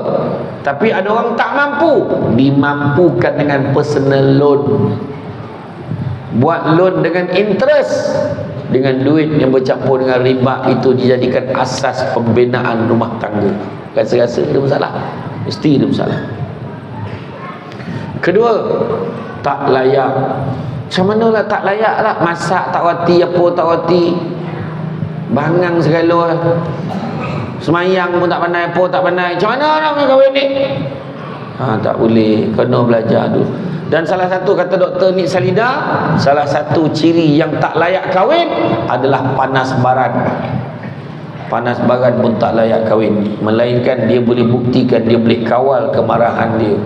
Tapi ada orang tak mampu, dimampukan dengan personal loan. Buat loan dengan interest, dengan duit yang bercampur dengan riba, itu dijadikan asas pembinaan rumah tangga. Rasa-rasa ada masalah, mesti ada masalah. Kedua, tak layak. Macam mana lah tak layak lah? Masak tak reti, apa tak reti, bangang segala, semayang pun tak pandai, apa tak pandai. Macam mana nak kahwin ni? Tak boleh, kena belajar dulu. Dan salah satu, kata Dr. Nik Salida, salah satu ciri yang tak layak kahwin adalah panas baran. Panas baran pun tak layak kahwin, melainkan dia boleh buktikan, dia boleh kawal kemarahan dia.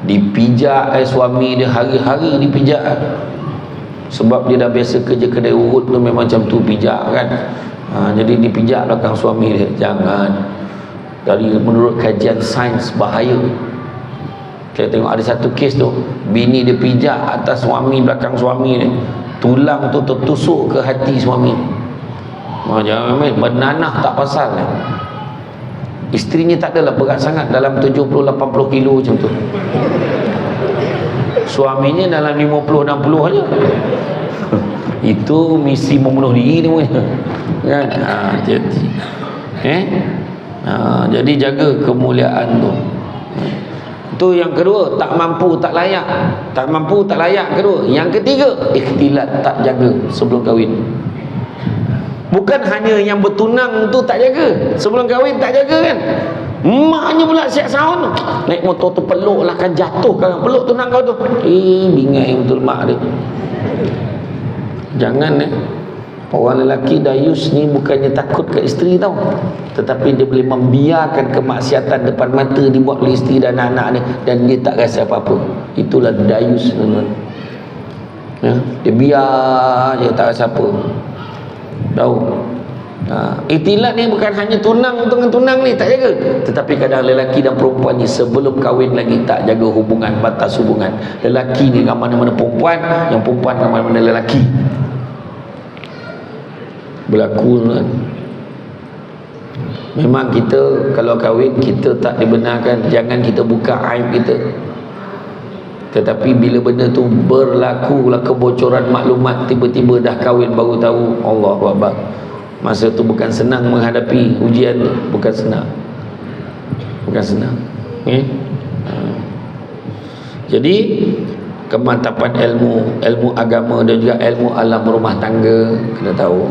Dipijak suami dia, hari-hari dipijak. Sebab dia dah biasa kerja kedai urut tu, memang macam tu pijak kan. Jadi dipijak belakang suami dia. Jangan. Dari menurut kajian sains bahaya. Saya tengok ada satu kes tu, bini dia pijak atas suami, belakang suami dia, tulang tu tertusuk ke hati suami. Jangan main, menanah tak pasal. Isterinya tak adalah berat sangat, dalam 70-80 kilo macam tu. Suaminya dalam 50-60 aja. Itu misi membunuh diri namanya kan. Jadi jaga kemuliaan tu. Itu yang kedua, tak mampu, tak layak. Tak mampu, tak layak kedua. Yang ketiga, ikhtilat, tak jaga sebelum kahwin. Bukan hanya yang bertunang tu tak jaga, sebelum kahwin tak jaga kan. Maknya pula siap sahun, naik motor tu peluk lah kan, jatuh kan, peluk tunang kau tu. Bingai betul mak dia. Jangan orang lelaki dayus ni bukannya takut ke isteri tau, tetapi dia boleh membiarkan kemaksiatan depan mata dibuat oleh isteri dan anak dia, dan dia tak rasa apa-apa. Itulah dayus, teman-teman. Dia biar je, tak rasa apa. Tahu? Ikhtilat ni bukan hanya tunang dengan tunang ni tak jaga, tetapi kadang lelaki dan perempuan ni sebelum kahwin lagi tak jaga hubungan, batas hubungan. Lelaki ni dengan mana-mana perempuan, yang perempuan dengan mana-mana lelaki. Berlaku kan. Memang kita kalau kahwin kita tak dibenarkan, jangan kita buka aib kita. Tetapi bila benda tu berlakulah kebocoran maklumat, tiba-tiba dah kahwin baru tahu, Allahu Akbar. Masa tu bukan senang menghadapi ujian tu, bukan senang. Bukan senang. Jadi kemantapan ilmu agama dan juga ilmu alam rumah tangga kena tahu.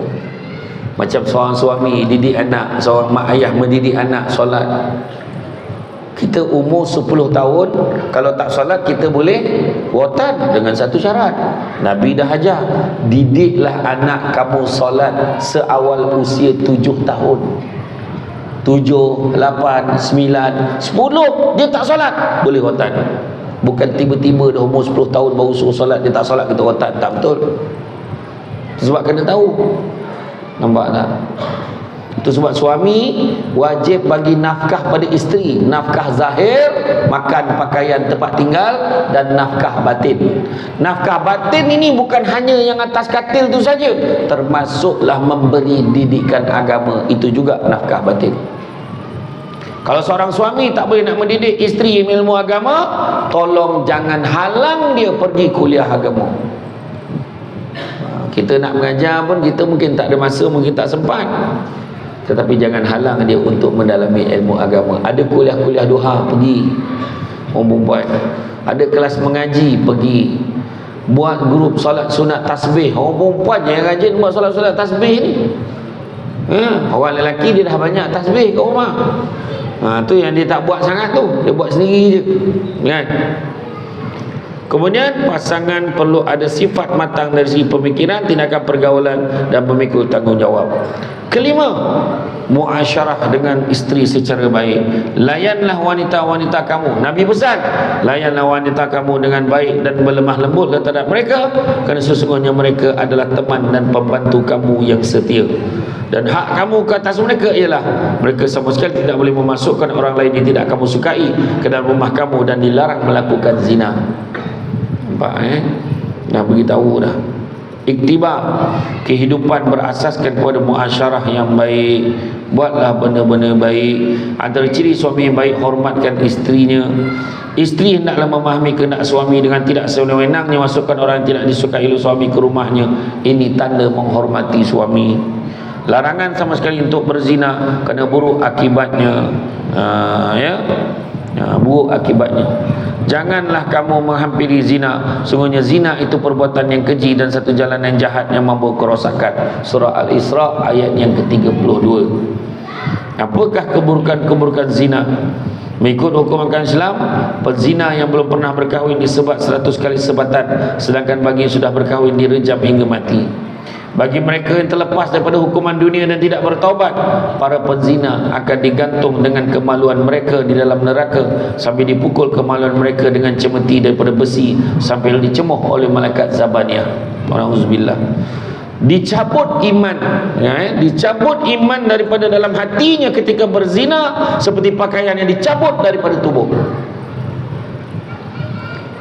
Macam seorang suami didik anak, seorang mak ayah mendidik anak solat. Kita umur 10 tahun, kalau tak solat kita boleh watan dengan satu syarat. Nabi dah ajar, didiklah anak kamu solat seawal usia 7 tahun. 7, 8, 9, 10 dia tak solat, boleh watan. Bukan tiba-tiba dah umur 10 tahun baru suruh solat, dia tak solat kita watan. Tak betul. Sebab kena tahu. Nampak tak? Itu sebab suami wajib bagi nafkah pada isteri. Nafkah zahir, makan, pakaian, tempat tinggal, dan nafkah batin. Nafkah batin ini bukan hanya yang atas katil itu saja, termasuklah memberi didikan agama. Itu juga nafkah batin. Kalau seorang suami tak boleh nak mendidik isteri ilmu agama, tolong jangan halang dia pergi kuliah agama. Kita nak mengajar pun kita mungkin tak ada masa, mungkin tak sempat, tetapi jangan halang dia untuk mendalami ilmu agama. Ada kuliah-kuliah duha, pergi. Orang perempuan ada kelas mengaji, pergi. Buat grup solat sunat tasbih. Orang perempuan yang rajin buat solat-solat tasbih ni. Orang lelaki dia dah banyak tasbih kat rumah. Tu yang dia tak buat sangat tu, dia buat sendiri je, kan? Kemudian pasangan perlu ada sifat matang dari segi pemikiran, tindakan, pergaulan dan memikul tanggungjawab. Kelima, muasyarah dengan isteri secara baik. Layanlah wanita-wanita kamu. Nabi pesan, layanlah wanita kamu dengan baik dan berlemah lembut terhadap mereka, kerana sesungguhnya mereka adalah teman dan pembantu kamu yang setia. Dan hak kamu ke atas mereka ialah mereka sama sekali tidak boleh memasukkan orang lain yang tidak kamu sukai ke dalam rumah kamu dan dilarang melakukan zina. Nampak dah beritahu dah. Iktibar, kehidupan berasaskan kepada muasyarah yang baik. Buatlah benda-benda baik. Antara ciri suami yang baik, hormatkan isterinya. Isteri hendaklah memahami kehendak suami dengan tidak sewenang-wenangnya masukkan orang yang tidak disukai oleh suami ke rumahnya. Ini tanda menghormati suami. Larangan sama sekali untuk berzina kerana buruk akibatnya. Buruk akibatnya. Janganlah kamu menghampiri zina. Sungguhnya zina itu perbuatan yang keji dan satu jalan yang jahat yang membawa kerosakan. Surah Al-Isra ayat yang ke-32. Apakah keburukan-keburukan zina? Mengikut hukum agama Islam, pezina yang belum pernah berkahwin disebat 100 kali sebatan, sedangkan bagi yang sudah berkahwin direjam hingga mati. Bagi mereka yang terlepas daripada hukuman dunia dan tidak bertaubat, para penzina akan digantung dengan kemaluan mereka di dalam neraka sambil dipukul kemaluan mereka dengan cemeti daripada besi sambil dicemuh oleh malaikat Zabaniyah. Auzubillah. Dicabut iman, dicabut iman daripada dalam hatinya ketika berzina seperti pakaian yang dicabut daripada tubuh.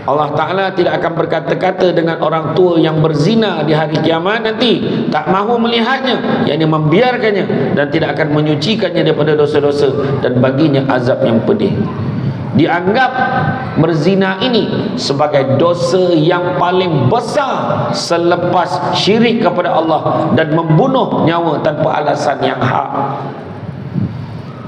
Allah Ta'ala tidak akan berkata-kata dengan orang tua yang berzina di hari kiamat nanti, tak mahu melihatnya, yakni membiarkannya, dan tidak akan menyucikannya daripada dosa-dosa, dan baginya azab yang pedih. Dianggap berzina ini sebagai dosa yang paling besar selepas syirik kepada Allah dan membunuh nyawa tanpa alasan yang hak.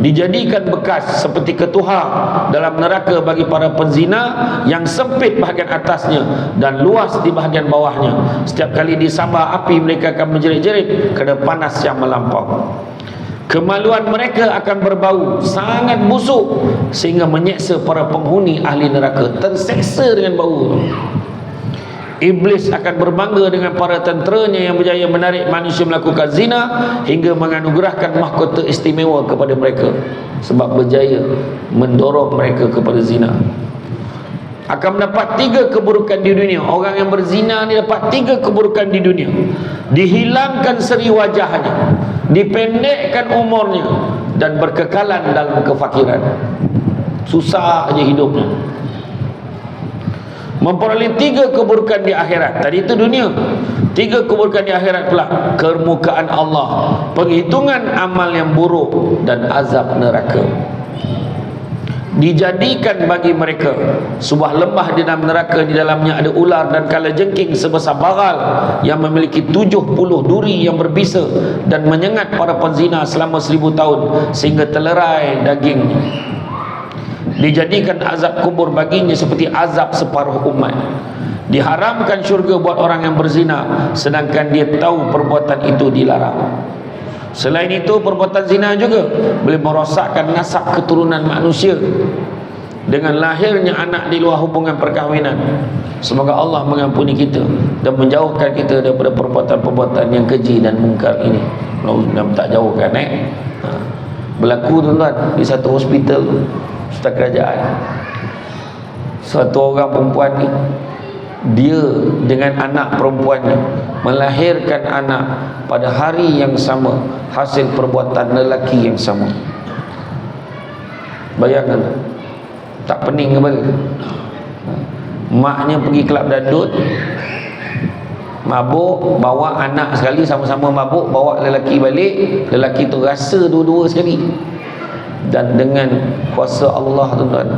Dijadikan bekas seperti ketuhar dalam neraka bagi para penzina yang sempit bahagian atasnya dan luas di bahagian bawahnya. Setiap kali disambar api, mereka akan menjerit-jerit kerana panas yang melampau. Kemaluan mereka akan berbau sangat busuk sehingga menyeksa para penghuni ahli neraka, terseksa dengan bau. Iblis akan berbangga dengan para tenteranya yang berjaya menarik manusia melakukan zina hingga menganugerahkan mahkota istimewa kepada mereka sebab berjaya mendorong mereka kepada zina. Akan mendapat 3 keburukan di dunia. Orang yang berzina ni dapat 3 keburukan di dunia. Dihilangkan seri wajahnya, dipendekkan umurnya, dan berkekalan dalam kefakiran. Susah aja hidupnya. Memperoleh 3 keburukan di akhirat. Tadi itu dunia. 3 keburukan di akhirat pula: kemurkaan Allah, penghitungan amal yang buruk, dan azab neraka. Dijadikan bagi mereka sebuah lembah di dalam neraka. Di dalamnya ada ular dan kalajengking sebesar bagal yang memiliki 70 duri yang berbisa dan menyengat para penzina selama 1000 tahun sehingga terlerai dagingnya. Dijadikan azab kubur baginya seperti azab separuh umat. Diharamkan syurga buat orang yang berzina sedangkan dia tahu perbuatan itu dilarang. Selain itu, perbuatan zina juga boleh merosakkan nasab keturunan manusia dengan lahirnya anak di luar hubungan perkahwinan. Semoga Allah mengampuni kita dan menjauhkan kita daripada perbuatan-perbuatan yang keji dan mungkar ini. Tak jauhkan berlaku tuan-tuan di satu hospital Ustaz kerajaan. Satu orang perempuan ni, dia dengan anak perempuannya melahirkan anak pada hari yang sama, hasil perbuatan lelaki yang sama. Bayangkan, tak pening ke balik? Maknya pergi kelab dandut, mabuk, bawa anak sekali, sama-sama mabuk, bawa lelaki balik. Lelaki tu rasa dua-dua sekali. Dan dengan kuasa Allah tuan-tuan,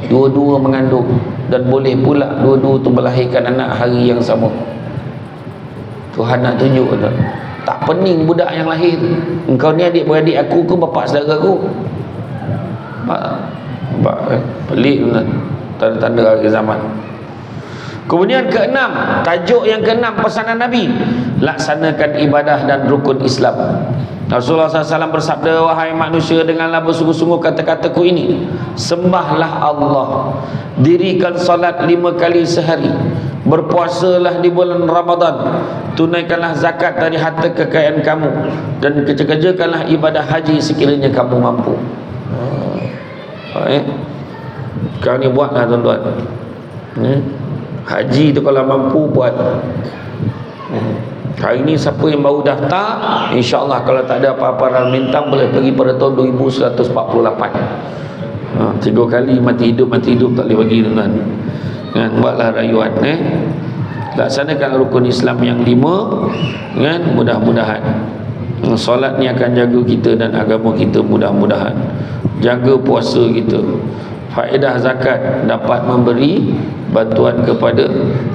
dua-dua mengandung, dan boleh pula dua-dua tu melahirkan anak hari yang sama. Tuhan nak tunjuk tuan, tak pening budak yang lahir. Engkau ni adik-beradik aku ke bapak saudara aku? Pelik tuan, tanda-tanda akhir zaman. Kemudian keenam, tajuk yang keenam pesanan Nabi, laksanakan ibadah dan rukun Islam. Rasulullah SAW bersabda, wahai manusia, dengarlah bersungguh-sungguh kata-kataku ini. Sembahlah Allah, dirikan salat 5 kali sehari, berpuasalah di bulan Ramadan, tunaikanlah zakat dari harta kekayaan kamu, dan kerjakanlah ibadah haji sekiranya kamu mampu. Sekarang ni buatlah tuan-tuan. Haji tu kalau mampu buat. Hari ni siapa yang baru daftar, insya-Allah kalau tak ada apa-apa dalam bintang boleh pergi pada tahun 2148. 3 kali mati hidup tak boleh bagi tuan-tuan. Kan, buatlah rayuan laksanakan rukun Islam yang 5 kan, mudah-mudahan solat ni akan jaga kita dan agama kita, mudah-mudahan jaga puasa kita. Faedah zakat dapat memberi bantuan kepada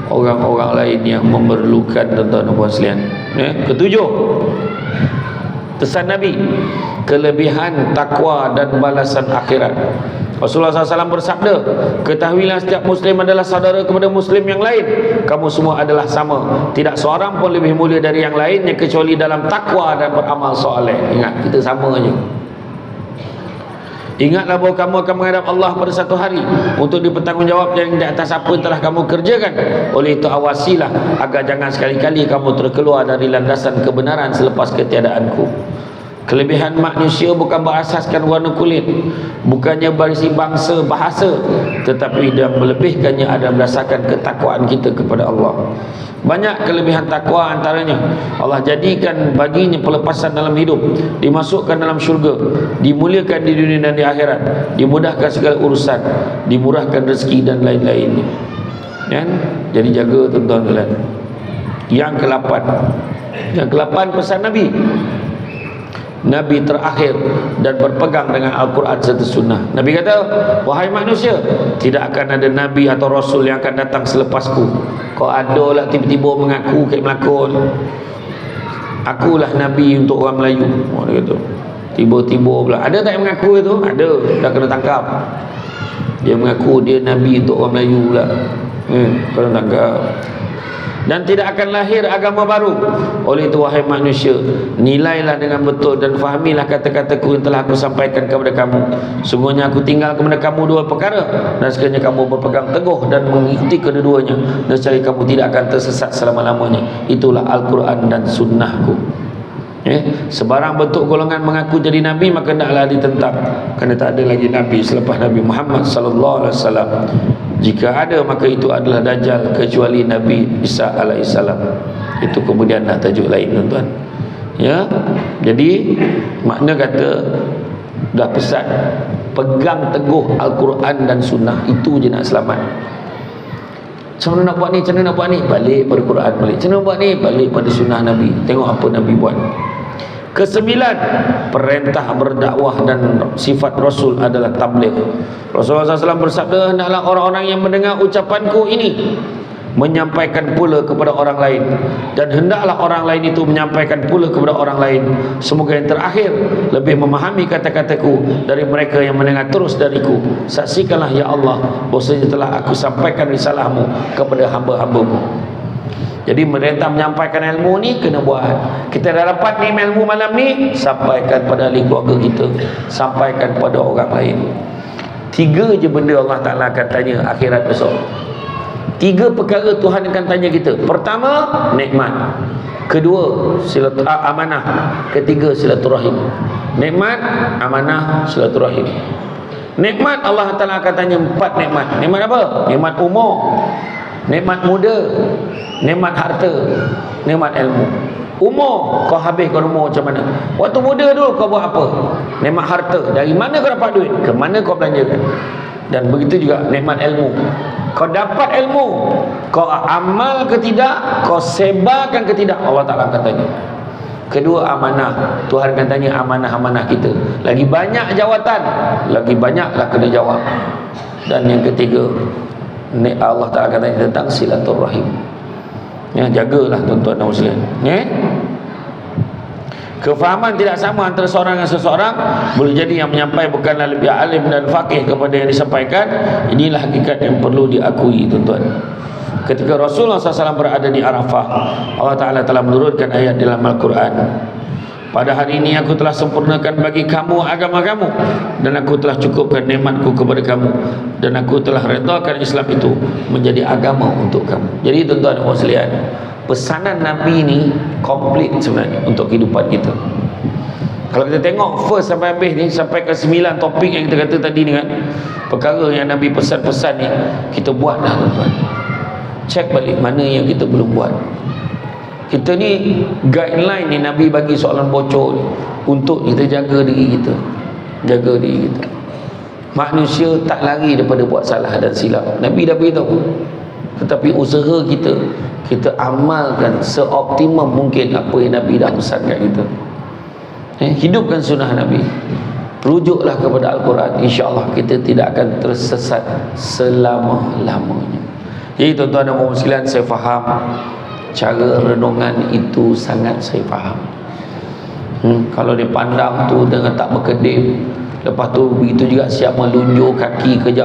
orang-orang lain yang memerlukan, tuan-tuan dan puan sekalian. Ketujuh, pesan Nabi, kelebihan takwa dan balasan akhirat. Rasulullah SAW bersabda, ketahuilah setiap Muslim adalah saudara kepada Muslim yang lain. Kamu semua adalah sama, tidak seorang pun lebih mulia dari yang lainnya kecuali dalam takwa dan beramal soleh. Ingat, kita sama aja. Ingatlah bahawa kamu akan menghadap Allah pada satu hari untuk dipertanggungjawabkan di atas apa yang telah kamu kerjakan. Oleh itu awasilah agar jangan sekali-kali kamu terkeluar dari landasan kebenaran selepas ketiadaanku. Kelebihan manusia bukan berasaskan warna kulit, bukannya berisi bangsa, bahasa, tetapi dia melebihkannya adalah berdasarkan ketakwaan kita kepada Allah. Banyak kelebihan takwa, antaranya Allah jadikan baginya pelepasan dalam hidup, dimasukkan dalam syurga, dimuliakan di dunia dan di akhirat, dimudahkan segala urusan, dimurahkan rezeki dan lain-lainnya. Jadi jaga, tuan-tuan. Yang ke-8 pesan Nabi, Nabi terakhir dan berpegang dengan Al-Quran serta Sunnah. Nabi kata, wahai manusia, tidak akan ada Nabi atau Rasul yang akan datang selepasku. Kau ada lah tiba-tiba mengaku kayak melakon, akulah Nabi untuk orang Melayu. Dia kata, tiba-tiba pula. Ada tak yang mengaku itu? Ada, dah kena tangkap. Dia mengaku dia Nabi untuk orang Melayu pula. Kena tangkap. Dan tidak akan lahir agama baru. Oleh itu wahai manusia, nilailah dengan betul dan fahamilah kata-kataku yang telah aku sampaikan kepada kamu. Sungguhnya aku tinggal kepada kamu 2 perkara, dan sekiranya kamu berpegang teguh dan mengikuti kedua-duanya, nescaya kamu tidak akan tersesat selama-lamanya. Itulah Al-Quran dan Sunnahku. Sebarang bentuk golongan mengaku jadi Nabi, maka hendaklah ditentang, kerana tak ada lagi Nabi selepas Nabi Muhammad sallallahu alaihi wasallam. Jika ada, maka itu adalah Dajjal, kecuali Nabi Isa alaihissalam. Itu kemudian dah tajuk lain, tuan-tuan. Jadi makna kata dah pesan, pegang teguh Al-Quran dan Sunnah, itu je nak selamat. Macam mana nak buat ni, macam mana nak buat ni, balik pada Quran, balik. Macam mana nak buat ni, balik pada Sunnah Nabi, tengok apa Nabi buat. ke-9, perintah berdakwah dan sifat Rasul adalah tabligh. Rasulullah SAW bersabda, hendaklah orang-orang yang mendengar ucapanku ini menyampaikan pula kepada orang lain, dan hendaklah orang lain itu menyampaikan pula kepada orang lain. Semoga yang terakhir lebih memahami kata-kataku dari mereka yang mendengar terus dariku. Saksikanlah ya Allah, bahwasanya telah aku sampaikan risalahmu kepada hamba-hambamu. Jadi merintah menyampaikan ilmu ni kena buat. Kita dah dapat ni ilmu malam ni, sampaikan pada ahli keluarga kita, sampaikan pada orang lain. 3 je benda Allah Ta'ala akan tanya akhirat besok. 3 perkara Tuhan akan tanya kita. Pertama, nikmat. Kedua, amanah. Ketiga, silaturahim. Nikmat, amanah, silaturahim. Nikmat Allah Ta'ala akan tanya 4 nikmat. Nikmat apa? Nikmat umur, nikmat muda, nikmat harta, nikmat ilmu. Umur, kau habis kau umur macam mana? Waktu muda dulu kau buat apa? Nikmat harta, dari mana kau dapat duit? Ke mana kau belanjakan? Dan begitu juga nikmat ilmu. Kau dapat ilmu, kau amal ke tidak, kau sebarkan ke tidak, Allah Ta'ala akan tanya. Kedua, amanah. Tuhan akan tanya amanah-amanah kita. Lagi banyak jawatan, lagi banyaklah kena jawab. Dan yang ketiga, Allah Ta'ala akan tanya tentang silaturahim. Ya, jagalah tuan-tuan dan muslim. Kefahaman tidak sama antara seorang dan seseorang. Boleh jadi yang menyampaikan bukanlah lebih alim dan faqih kepada yang disampaikan. Inilah hakikat yang perlu diakui, tuan-tuan. Ketika Rasulullah SAW berada di Arafah, Allah Ta'ala telah menurunkan ayat dalam Al-Quran. pada hari ini aku telah sempurnakan bagi kamu agama kamu, dan aku telah cukupkan nikmatku kepada kamu, dan aku telah redakan Islam itu menjadi agama untuk kamu. Jadi tuan-tuan dan puan sekalian, pesanan Nabi ini komplit sebenarnya untuk kehidupan kita. Kalau kita tengok first sampai habis ni, sampai ke 9 topik yang kita kata tadi ni kan, perkara yang Nabi pesan-pesan ni, kita buat dah tuan-tuan. Cek balik mana yang kita belum buat. Kita ni guideline ni Nabi bagi soalan bocor ni untuk kita jaga diri kita. Jaga diri kita. Manusia tak lari daripada buat salah dan silap. Nabi dah beritahu. Tetapi usaha kita, kita amalkan seoptimum mungkin apa yang Nabi dah pesankan kita. Hidupkan sunnah Nabi. Rujuklah kepada Al-Quran. InsyaAllah kita tidak akan tersesat selama-lamanya. Jadi tuan-tuan dan puan sekalian, saya faham cara renungan itu sangat saya faham. Kalau dia pandang tu dengan tak berkedip, lepas tu begitu juga siap melunjuk kaki kejap